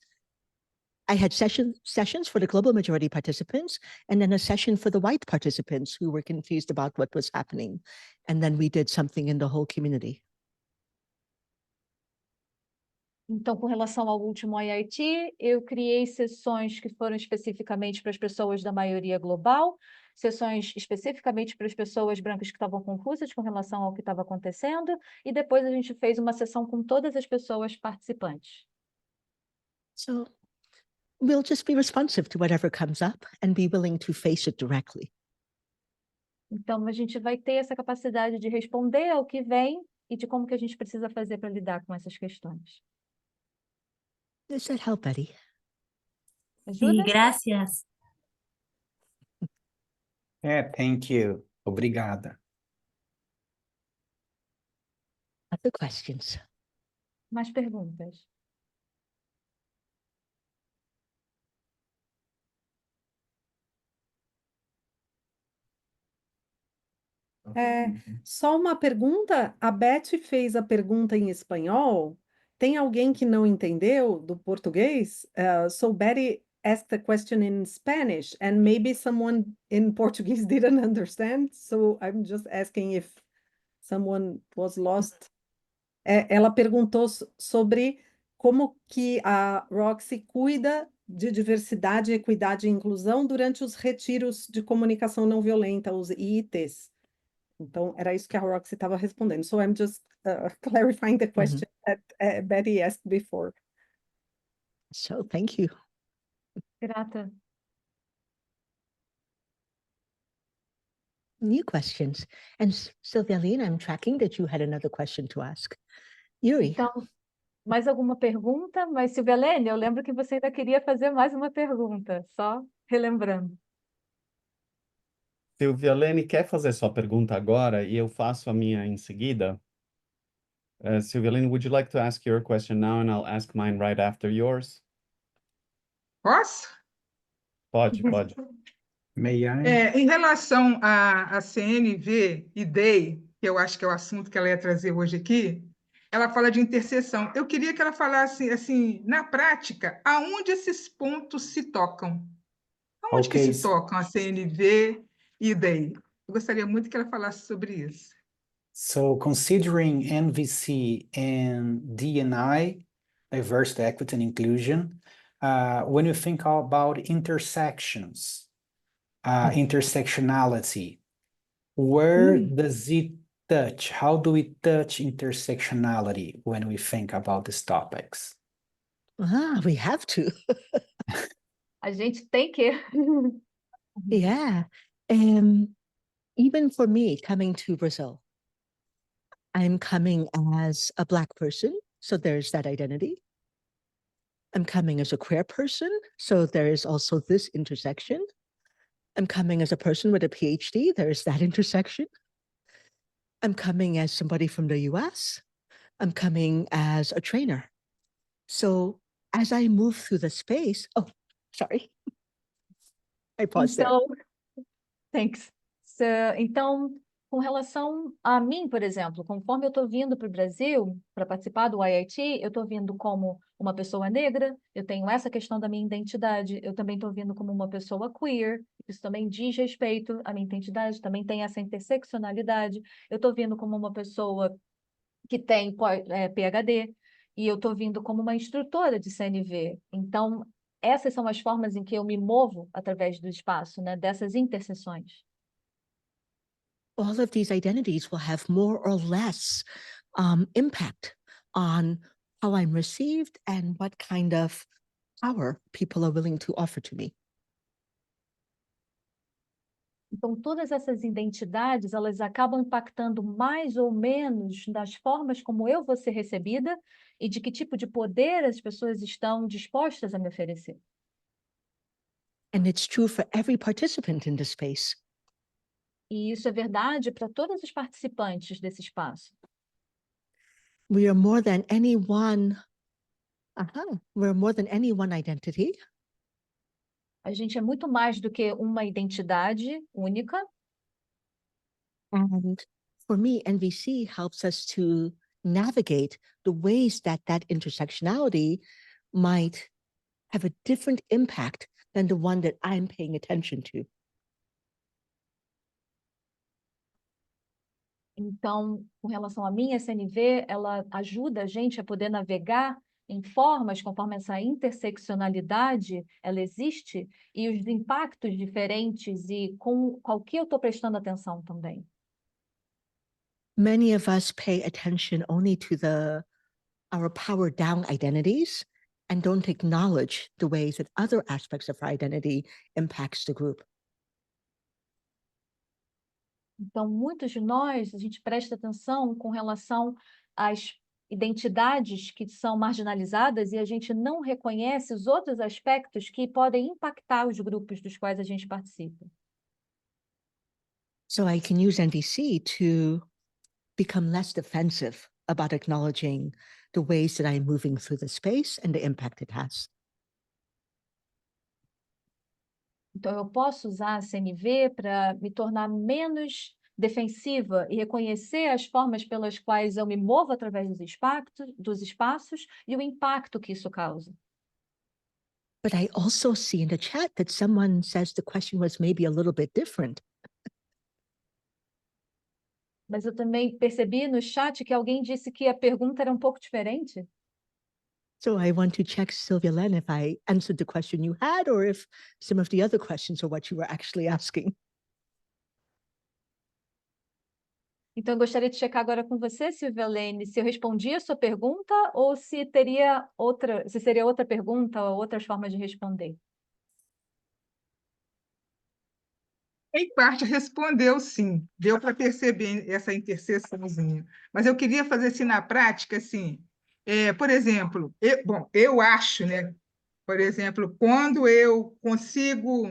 I had sessions for the global majority participants, and then a session for the white participants who were confused about what was happening. And then we did something in the whole community. Então, com relação ao último IIT, eu criei sessões que foram especificamente para as pessoas da maioria global, sessões especificamente para as pessoas brancas que estavam confusas com relação ao que estava acontecendo, e depois a gente fez uma sessão com todas as pessoas participantes. So we'll just be responsive to whatever comes up and be willing to face it directly. Então, a gente vai ter essa capacidade de responder ao que vem e de como que a gente precisa fazer para lidar com essas questões. Does that help, Betty? Sí, Ajuda? gracias. Thank you. Obrigada. Other questions? Mais perguntas? Só uma pergunta, a Beth fez a pergunta em espanhol. Tem alguém que não entendeu do português? So Betty asked the question in Spanish, and maybe someone in Portuguese didn't understand. So I'm just asking if someone was lost. Ela perguntou sobre como que a Roxy cuida de diversidade, equidade e inclusão durante os retiros de comunicação não violenta, os IITs. Então, era isso que a Roxy estava respondendo. So I'm just clarifying the question that Betty asked before. So thank you. Grata. New questions. And Sylvia Lynn, I'm tracking that you had another question to ask. Yuri. Então, mais alguma pergunta? Mas, Silvelene, eu lembro que você ainda queria fazer mais uma pergunta, só relembrando. Silvia Lene quer fazer sua pergunta agora e eu faço a minha em seguida. Silvia Lene, would you like to ask your question now and I'll ask mine right after yours? Posso? Pode. May I? Em relação à CNV e DEI, que eu acho que é o assunto que ela ia trazer hoje aqui, ela fala de interseção. Eu queria que ela falasse, assim, na prática, aonde esses pontos se tocam? Aonde que se tocam a CNV e DEI? Eu gostaria muito que ela falasse sobre isso. So considering NVC and D&I, diversity, equity, and inclusion, when you think about intersections, intersectionality, where does it touch? How do we touch intersectionality when we think about these topics? We have to. A gente tem que. Yeah. Even for me coming to Brazil, I'm coming as a Black person, so there's that identity. I'm coming as a queer person, so there is also this intersection. I'm coming as a person with a PhD, there's that intersection. I'm coming as somebody from the US. I'm coming as a trainer. So as I move through the space, oh, sorry. I paused there. Então, thanks. Então, com relação a mim, por exemplo, conforme eu estou vindo para o Brasil para participar do IIT, eu estou vindo como uma pessoa negra, eu tenho essa questão da minha identidade, eu também estou vindo como uma pessoa queer, isso também diz respeito à minha identidade, também tem essa interseccionalidade, eu estou vindo como uma pessoa que tem PhD, e eu estou vindo como uma instrutora de CNV. Então, essas são as formas em que eu me movo através do espaço, né, dessas interseções. All of these identities will have more or less impact on how I'm received and what kind of power people are willing to offer to me. Então, todas essas identidades, elas acabam impactando mais ou menos nas formas como eu vou ser recebida e de que tipo de poder as pessoas estão dispostas a me oferecer. And it's true for every participant in the space. E isso é verdade para todos os participantes desse espaço. We are more than any one. We're more than any one identity. A gente é muito mais do que uma identidade única. And for me, NVC helps us to navigate the ways that that intersectionality might have a different impact than the one that I'm paying attention to. Então, com relação à minha SNV, ela ajuda a gente a poder navegar em formas conforme essa interseccionalidade ela existe e os impactos diferentes e com qual que eu estou prestando atenção também. Many of us pay attention only to our power down identities and don't acknowledge the ways that other aspects of our identity impacts the group. Então, muitos de nós, a gente presta atenção com relação às identidades que são marginalizadas e a gente não reconhece os outros aspectos que podem impactar os grupos dos quais a gente participa. So I can use NVC to become less defensive about acknowledging the ways that I'm moving through the space and the impact it has. Então, eu posso usar a CNV para me tornar menos defensiva e reconhecer as formas pelas quais eu me movo através dos espaços e o impacto que isso causa. But I also see in the chat that someone says the question was maybe a little bit different. Mas eu também percebi no chat que alguém disse que a pergunta era um pouco diferente. So I want to check, Sylvia Len, if I answered the question you had or if some of the other questions are what you were actually asking. Então, eu gostaria de checar agora com você, Silvia Lene, se eu respondi a sua pergunta ou se seria outra pergunta ou outras formas de responder. Em parte respondeu sim, deu para perceber essa interseçãozinha. Mas eu queria fazer assim na prática, assim, por exemplo, eu acho, né? Por exemplo, quando eu consigo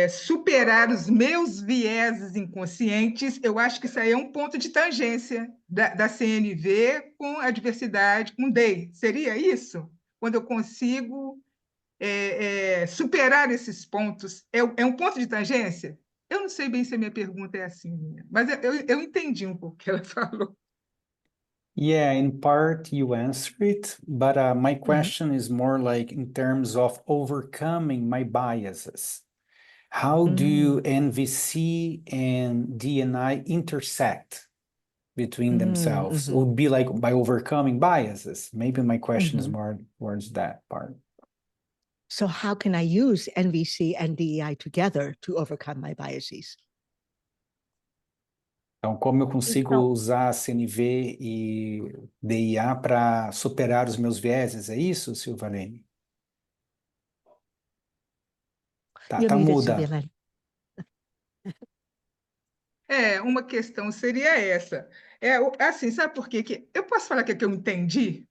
superar os meus vieses inconscientes, eu acho que isso aí é um ponto de tangência da CNV com a diversidade, com o DEI. Seria isso? Quando eu consigo superar esses pontos, é um ponto de tangência? Eu não sei bem se a minha pergunta é assim, mas eu entendi um pouco o que ela falou. Yeah, in part you answer it, but my question is more like in terms of overcoming my biases. How do NVC and DNI intersect between themselves? It would be like by overcoming biases. Maybe my question is more towards that part. So how can I use NVC and DEI together to overcome my biases? Então, como eu consigo usar CNV e DIA para superar os meus vieses? É isso, Silvalene? Tá muda. Uma questão seria essa. Assim, sabe por quê? Eu posso falar que eu entendi?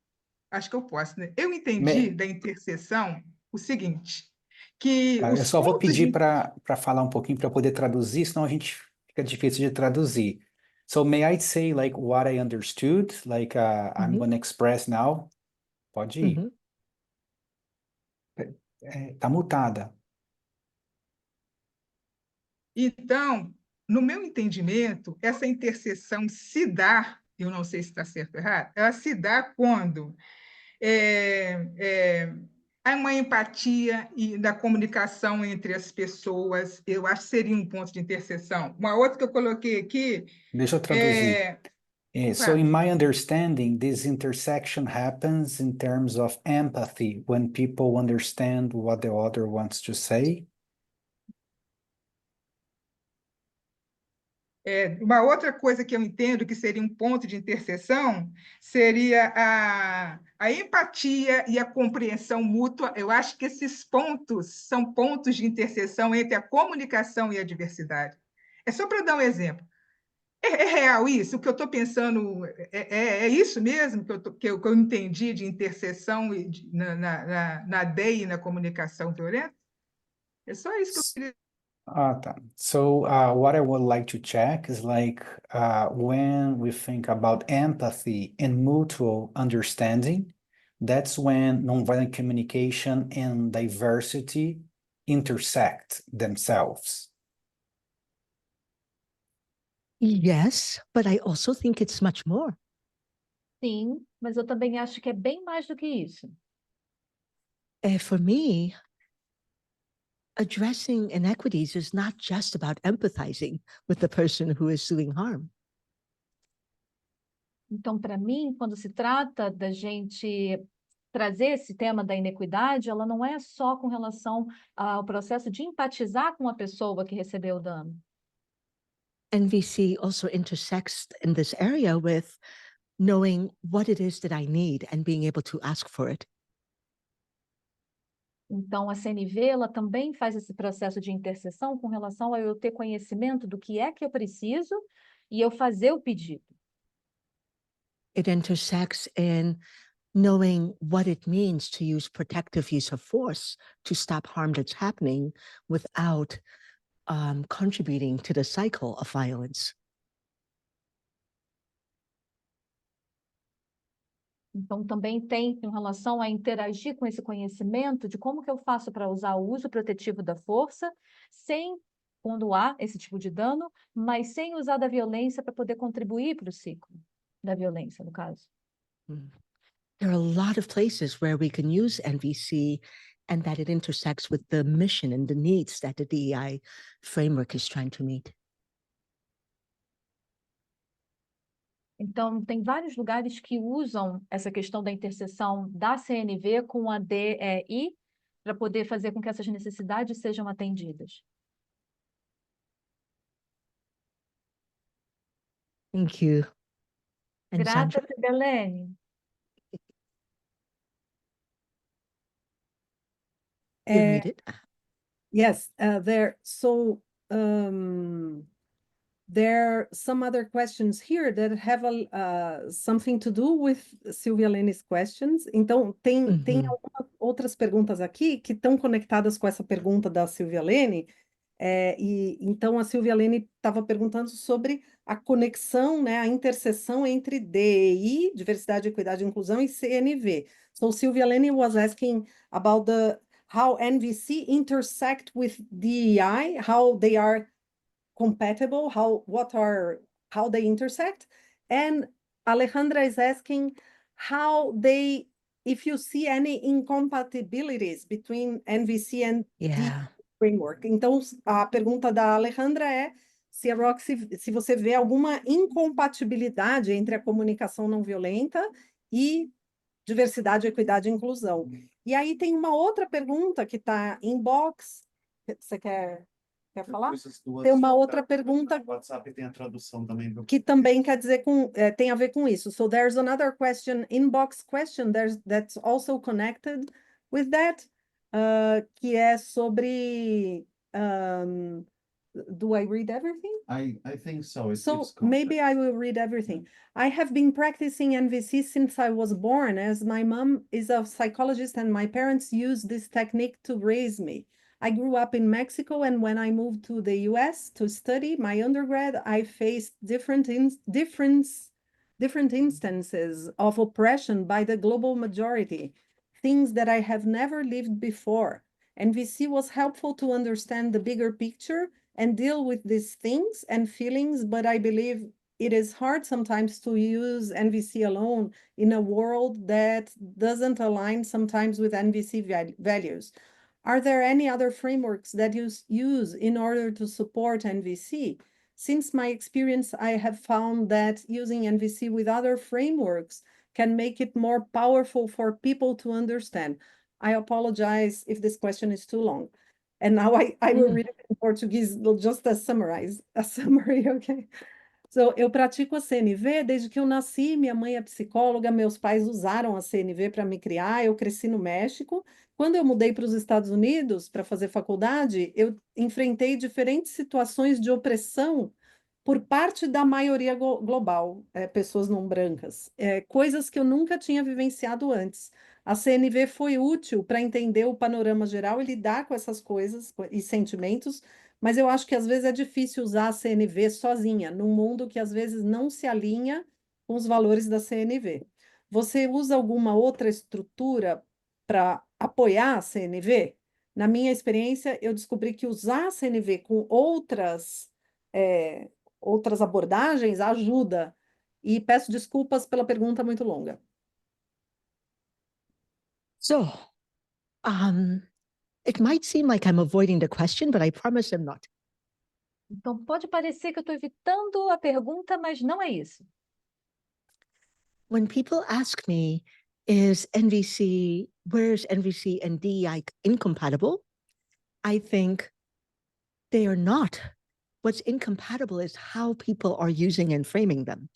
Acho que eu posso, né? Eu entendi da interseção o seguinte, que Eu os só vou pontos pedir para falar um pouquinho para poder traduzir, senão a gente fica difícil de traduzir. So may I say like what I understood? Like I'm going to express now? Pode ir. Tá mutada. Então, no meu entendimento, essa interseção se dá, eu não sei se está certo ou errado, ela se dá quando há uma empatia da comunicação entre as pessoas, eu acho que seria um ponto de interseção. Uma outra que eu coloquei aqui Deixa eu traduzir. So in Claro. my understanding, this intersection happens in terms of empathy, when people understand what the other wants to say. Uma outra coisa que eu entendo que seria um ponto de interseção seria a empatia e a compreensão mútua. Eu acho que esses pontos são pontos de interseção entre a comunicação e a diversidade. É só para dar um exemplo. É real isso? O que eu estou pensando é isso mesmo que eu entendi de interseção na DEI e na comunicação violenta? É só isso que eu queria. Tá. So what I would like to check is like when we think about empathy and mutual understanding, that's when nonviolent communication and diversity intersect themselves. Yes, but I also think it's much more. Sim, mas eu também acho que é bem mais do que isso. For me, addressing inequities is not just about empathizing with the person who is doing harm. Então, para mim, quando se trata da gente trazer esse tema da inequidade, ela não é só com relação ao processo de empatizar com a pessoa que recebeu o dano. NVC also intersects in this area with knowing what it is that I need and being able to ask for it. Então, a CNV, ela também faz esse processo de interseção com relação a eu ter conhecimento do que é que eu preciso e eu fazer o pedido. It intersects in knowing what it means to use protective use of force to stop harm that's happening without contributing to the cycle of violence. Então, também tem em relação a interagir com esse conhecimento de como que eu faço para usar o uso protetivo da força, sem, quando há esse tipo de dano, mas sem usar da violência para poder contribuir para o ciclo da violência, no caso. There are a lot of places where we can use NVC and that it intersects with the mission and the needs that the DEI framework is trying to meet. Então, tem vários lugares que usam essa questão da interseção da CNV com a DEI para poder fazer com que essas necessidades sejam atendidas. Thank you. And Grata, Sandra? Sibelene. You read it? Yes, there are some other questions here that have something to do with Silvia Lene's questions. Então, tem algumas outras perguntas aqui que estão conectadas com essa pergunta da Silvia Lene. Então, a Silvia Lene estava perguntando sobre a conexão, né, a interseção entre DEI, Diversidade, Equidade e Inclusão, e CNV. So, Silvia Lene was asking about how NVC intersect with DEI, how they are compatible, how they intersect. And Alejandra is asking if you see any incompatibilities between NVC and Yeah. framework. Então, a pergunta da Alejandra é se a Roxy, se você vê alguma incompatibilidade entre a comunicação não violenta e diversidade, equidade e inclusão. E aí tem uma outra pergunta que está inbox. Você quer falar? Tem uma outra pergunta O WhatsApp tem a tradução também do... que também quer dizer tem a ver com isso. So there's another question, inbox question, that's also connected with that, que é sobre do I read everything? I think so. So maybe I will read everything. I have been practicing NVC since I was born, as my mom is a psychologist and my parents used this technique to raise me. I grew up in Mexico, and when I moved to the US to study my undergrad, I faced different instances of oppression by the global majority, things that I have never lived before. NVC was helpful to understand the bigger picture and deal with these things and feelings, but I believe it is hard sometimes to use NVC alone in a world that doesn't align sometimes with NVC values. Are there any other frameworks that you use in order to support NVC? Since my experience, I have found that using NVC with other frameworks can make it more powerful for people to understand. I apologize if this question is too long. And now I will read it in Portuguese, just a summary, okay? So, eu pratico a CNV desde que eu nasci, minha mãe é psicóloga, meus pais usaram a CNV para me criar, eu cresci no México. Quando eu mudei para os Estados Unidos para fazer faculdade, eu enfrentei diferentes situações de opressão por parte da maioria global, pessoas não brancas, coisas que eu nunca tinha vivenciado antes. A CNV foi útil para entender o panorama geral e lidar com essas coisas e sentimentos, mas eu acho que às vezes é difícil usar a CNV sozinha, num mundo que às vezes não se alinha com os valores da CNV. Você usa alguma outra estrutura para apoiar a CNV? Na minha experiência, eu descobri que usar a CNV com outras abordagens ajuda. E peço desculpas pela pergunta muito longa. So, it might seem like I'm avoiding the question, but I promise I'm not. Então, pode parecer que eu estou evitando a pergunta, mas não é isso. When people ask me, where's NVC and DEI incompatible? I think they are not. What's incompatible is how people are using and framing them.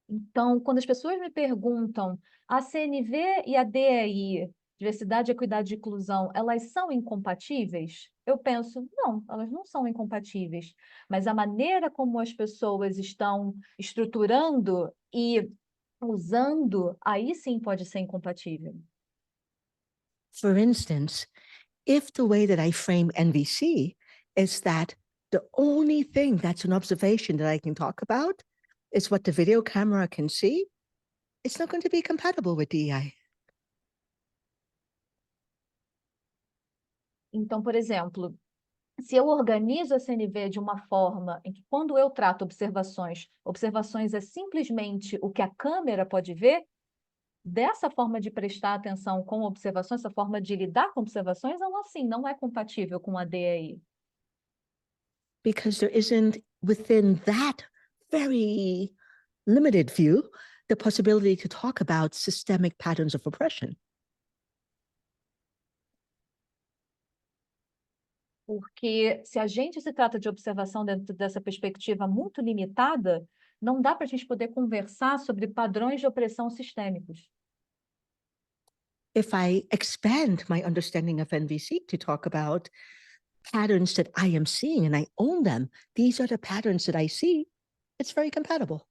Então, quando as pessoas me perguntam, a CNV e a DEI, diversidade, equidade e inclusão, elas são incompatíveis? Eu penso, não, elas não são incompatíveis. Mas a maneira como as pessoas estão estruturando e usando, aí sim pode ser incompatível. For instance, if the way that I frame NVC is that the only thing that's an observation that I can talk about is what the video camera can see, it's not going to be compatible with DEI. Então, por exemplo, se eu organizo a CNV de uma forma em que, quando eu trato observações é simplesmente o que a câmera pode ver, dessa forma de prestar atenção com observações, essa forma de lidar com observações, ela, assim, não é compatível com a DEI. Because there isn't, within that very limited view, the possibility to talk about systemic patterns of oppression. Porque se a gente se trata de observação dentro dessa perspectiva muito limitada, não dá para a gente poder conversar sobre padrões de opressão sistêmicos. If I expand my understanding of NVC to talk about patterns that I am seeing and I own them, these are the patterns that I see, it's very compatible.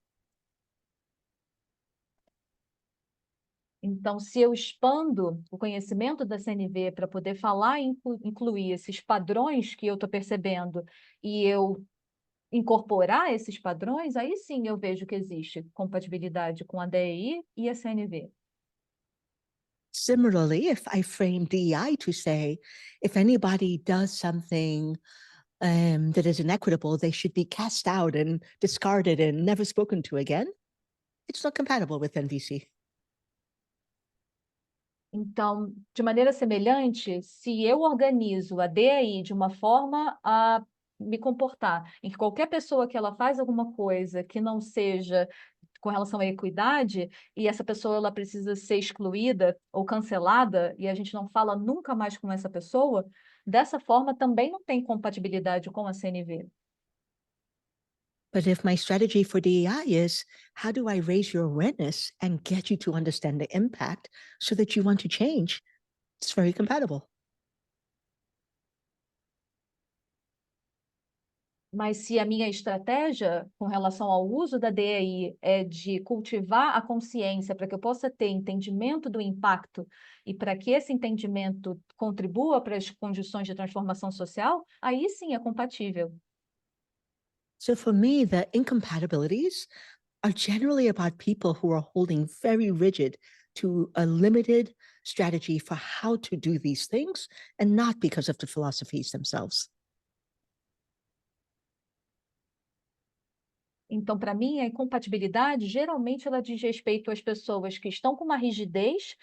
Então, se eu expando o conhecimento da CNV para poder falar e incluir esses padrões que eu estou percebendo e eu incorporar esses padrões, aí sim eu vejo que existe compatibilidade com a DEI e a CNV. Similarly, if I frame DEI to say, if anybody does something that is inequitable, they should be cast out and discarded and never spoken to again, it's not compatible with NVC. Então, de maneira semelhante, se eu organizo a DEI de uma forma a me comportar, em que qualquer pessoa que ela faz alguma coisa que não seja com relação à equidade, e essa pessoa ela precisa ser excluída ou cancelada, e a gente não fala nunca mais com essa pessoa, dessa forma também não tem compatibilidade com a CNV. But if my strategy for DEI is, how do I raise your awareness and get you to understand the impact so that you want to change? It's very compatible. Mas se a minha estratégia com relação ao uso da DEI é de cultivar a consciência para que eu possa ter entendimento do impacto e para que esse entendimento contribua para as condições de transformação social, aí sim é compatível. So for me, the incompatibilities are generally about people who are holding very rigid to a limited strategy for how to do these things and not because of the philosophies themselves. Então, para mim, a incompatibilidade, geralmente, ela diz respeito às pessoas que estão com uma rigidez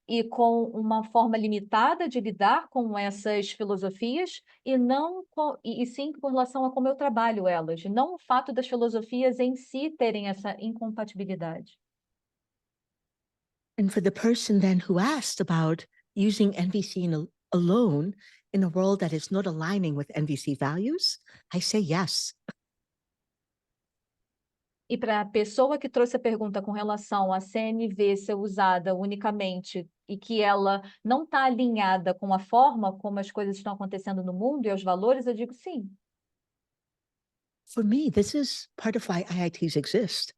e com uma forma limitada de lidar com essas filosofias, e não e sim com relação a como eu trabalho elas, não o fato das filosofias em si terem essa incompatibilidade. And for the person then who asked about using NVC alone in a world that is not aligning with NVC values, I say yes. E para a pessoa que trouxe a pergunta com relação a CNV ser usada unicamente e que ela não está alinhada com a forma como as coisas estão acontecendo no mundo e aos valores, eu digo sim. For me, this is part of why IITs exist.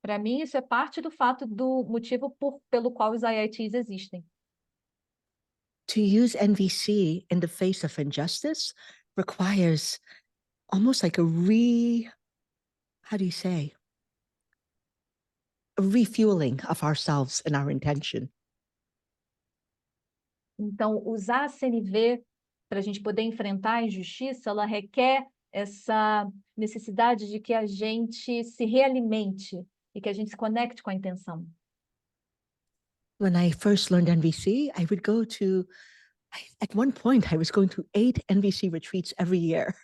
Para mim, isso é parte do fato do motivo pelo qual os IITs existem. To use NVC in the face of injustice requires almost like a refueling of ourselves and our intention. Então, usar a CNV para a gente poder enfrentar a injustiça, ela requer essa necessidade de que a gente se realimente e que a gente se conecte com a intenção. When I first learned NVC, I would go to, at one point, I was going to 8 NVC retreats every year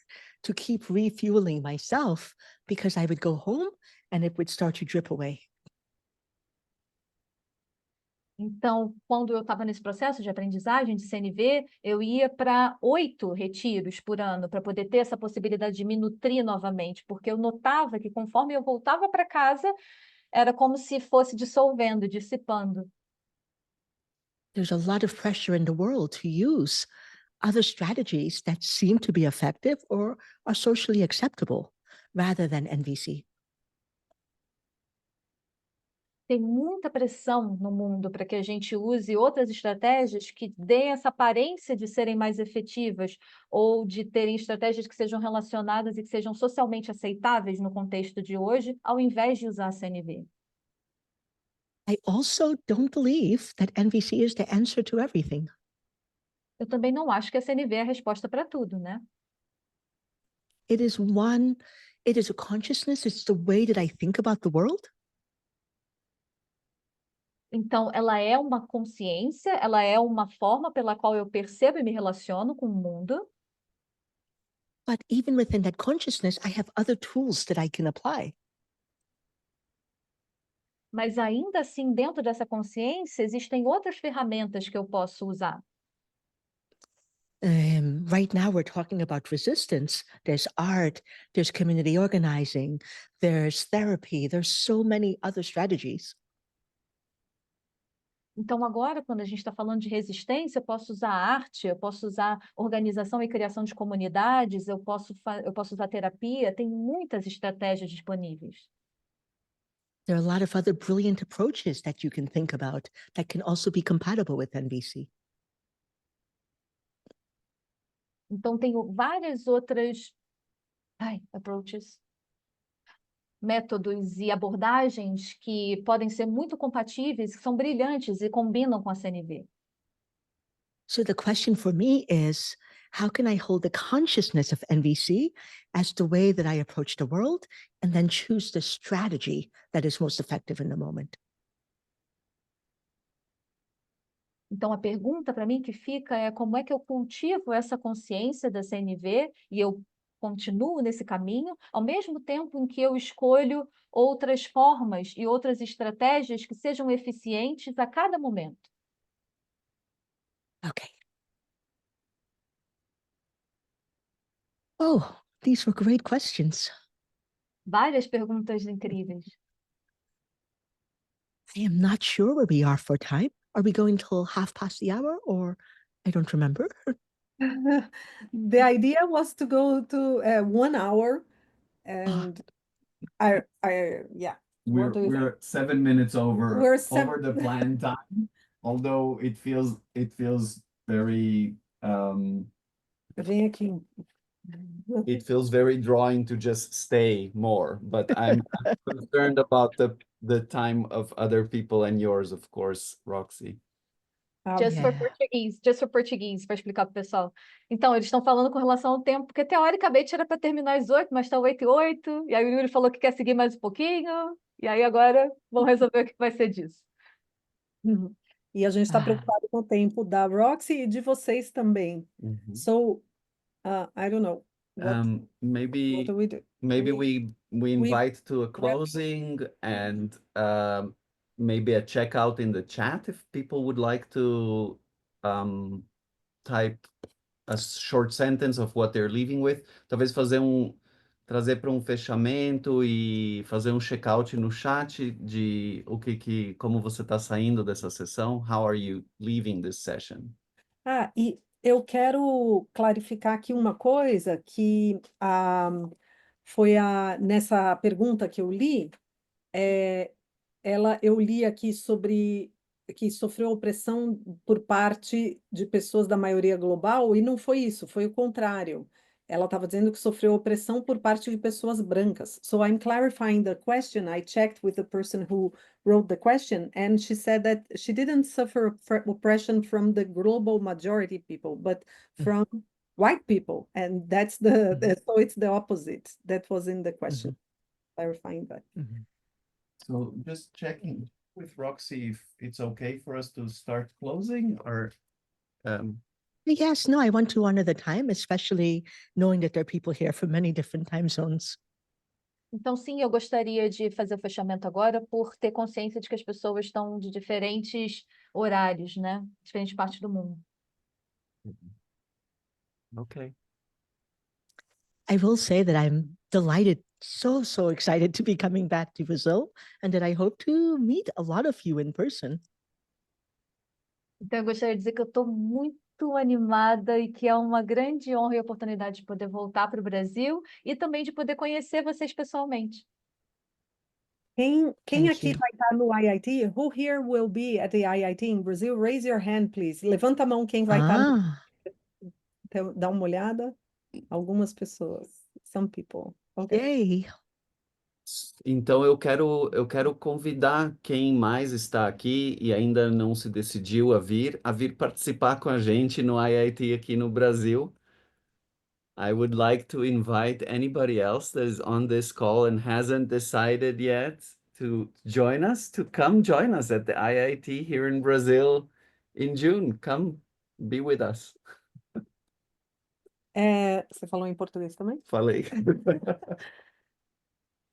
to keep refueling myself because I would go home and it would start to drip away. Então, quando eu estava nesse processo de aprendizagem de CNV, eu ia para 8 retiros por ano para poder ter essa possibilidade de me nutrir novamente, porque eu notava que conforme eu voltava para casa, era como se fosse dissolvendo, dissipando. There's a lot of pressure in the world to use other strategies that seem to be effective or are socially acceptable rather than NVC. Tem muita pressão no mundo para que a gente use outras estratégias que deem essa aparência de serem mais efetivas ou de terem estratégias que sejam relacionadas e que sejam socialmente aceitáveis no contexto de hoje, ao invés de usar a CNV. I also don't believe that NVC is the answer to everything. Eu também não acho que a CNV é a resposta para tudo, né? It is a consciousness, it's the way that I think about the world. Então, ela é uma consciência, ela é uma forma pela qual eu percebo e me relaciono com o mundo. But even within that consciousness, I have other tools that I can apply. Mas ainda assim, dentro dessa consciência, existem outras ferramentas que eu posso usar. Right now, we're talking about resistance. There's art, there's community organizing, there's therapy, there's so many other strategies. Então, agora, quando a gente está falando de resistência, eu posso usar arte, eu posso usar organização e criação de comunidades, eu posso usar terapia, tem muitas estratégias disponíveis. There are a lot of other brilliant approaches that you can think about that can also be compatible with NVC. Então, tenho várias outras approaches, métodos e abordagens que podem ser muito compatíveis, que são brilhantes e combinam com a CNV. So the question for me is, how can I hold the consciousness of NVC as the way that I approach the world and then choose the strategy that is most effective in the moment? Então, a pergunta para mim que fica é como é que eu cultivo essa consciência da CNV e eu continuo nesse caminho, ao mesmo tempo em que eu escolho outras formas e outras estratégias que sejam eficientes a cada momento. Okay. Oh, these were great questions. Várias perguntas incríveis. I am not sure where we are for time. Are we going till 1/2 or I don't remember? The idea was to go to 1 hour, and yeah. What do you think? We're 7 minutes over We're over the planned time, although it feels very Vem aqui. it feels very drawing to just stay more, but I'm concerned about the time of other people and yours, of course, Roxy. Just for Yeah. Português, para explicar para o pessoal. Então, eles estão falando com relação ao tempo, porque teoricamente era para terminar às 8, mas está 8h08, e aí o Yuri falou que quer seguir mais um pouquinho, e aí agora vão resolver o que vai ser disso. Uhum. E a gente está Ah. preocupado com o tempo da Roxy e de vocês também. Mhm. So, I don't know. What Maybe do we do? maybe We- we invite to a closing and maybe a checkout in the chat if people would like to type a short sentence of what they're leaving with. Talvez trazer para um fechamento e fazer um checkout no chat de como você está saindo dessa sessão. How are you leaving this session? E eu quero clarificar aqui uma coisa que nessa pergunta que eu li, eu li aqui sobre que sofreu opressão por parte de pessoas da maioria global, e não foi isso, foi o contrário. Ela estava dizendo que sofreu opressão por parte de pessoas brancas. So I'm clarifying the question. I checked with the person who wrote the question, and she said that she didn't suffer oppression from the global majority people, but from white people, and that's so it's the opposite. That was in the question. Clarifying that. So just checking with Roxy if it's okay for us to start closing or Yes, no, I want to honor the time, especially knowing that there are people here from many different time zones. Então, sim, eu gostaria de fazer o fechamento agora por ter consciência de que as pessoas estão de diferentes horários, né? Diferentes partes do mundo. okay. I will say that I'm delighted, so excited to be coming back to Brazil, and that I hope to meet a lot of you in person. Então, eu gostaria de dizer que eu estou muito animada e que é uma grande honra e oportunidade de poder voltar para o Brasil e também de poder conhecer vocês pessoalmente. Quem Thank aqui you. vai estar no IIT? Who here will be at the IIT in Brazil? Raise your hand, please. Levanta a mão quem vai estar. Então, dá uma olhada. Algumas pessoas. Some people. Okay. Yay. Então eu quero convidar quem mais está aqui e ainda não se decidiu a vir participar com a gente no IIT aqui no Brasil. I would like to invite anybody else that is on this call and hasn't decided yet to join us, to come join us at the IIT here in Brazil in June. Come be with us. Você falou em português também? Falei.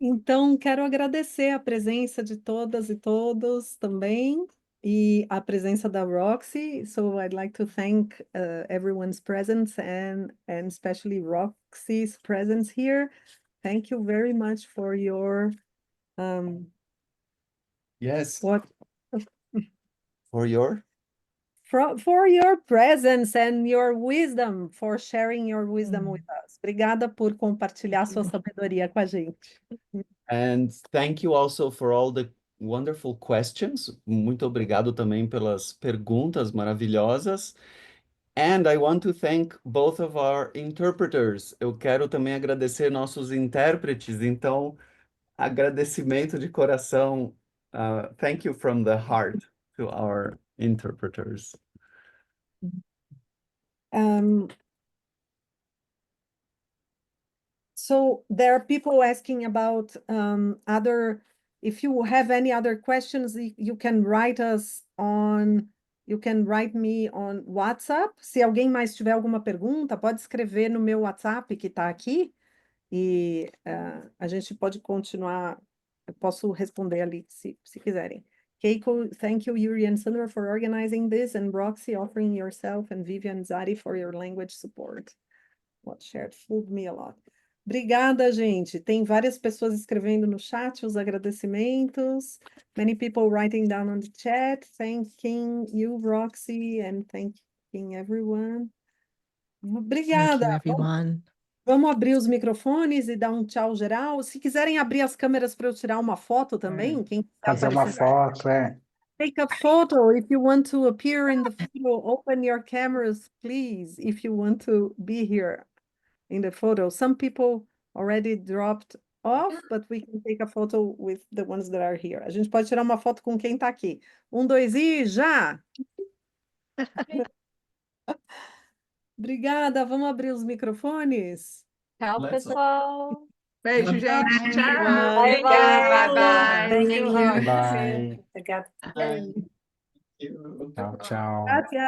Então, quero agradecer a presença de todas e todos também, e a presença da Roxy. So I'd like to thank everyone's presence and especially Roxy's presence here. Thank you very much for your Yes. what For your? for your presence and your wisdom, for sharing your wisdom with us. Obrigada por compartilhar sua sabedoria com a gente. And thank you also for all the wonderful questions. Muito obrigado também pelas perguntas maravilhosas. And I want to thank both of our interpreters. Eu quero também agradecer nossos intérpretes. Então, agradecimento de coração. Thank you from the heart to our interpreters. So there are people asking about if you have any other questions, you can write me on WhatsApp. Se alguém mais tiver alguma pergunta, pode escrever no meu WhatsApp que está aqui, e a gente pode continuar, eu posso responder ali se quiserem. Keiko, thank you, Yuri and Sandra, for organizing this, and Roxy offering yourself, and Vivian Zari for your language support. What shared fooled me a lot. Obrigada, gente. Tem várias pessoas escrevendo no chat os agradecimentos. Many people writing down on the chat, thanking you, Roxy, and thanking everyone. Obrigada. Thank you, everyone. Vamos abrir os microfones e dar um tchau geral. Se quiserem abrir as câmeras para eu tirar uma foto também, quem quiser Fazer uma aparecer. foto, Take a photo. If you want to appear in the photo, open your cameras, please, if you want to be here in the photo. Some people already dropped off, but we can take a photo with the ones that are here. A gente pode tirar uma foto com quem está aqui. 1, 2 e já! Obrigada, vamos abrir os microfones? Tchau, Let's- pessoal. Beijo, gente. Tchau. Bye, Obrigada. bye. Thank you, Bye Roxy. bye. Obrigada. Thank you. Tchau, tchau. Gracias.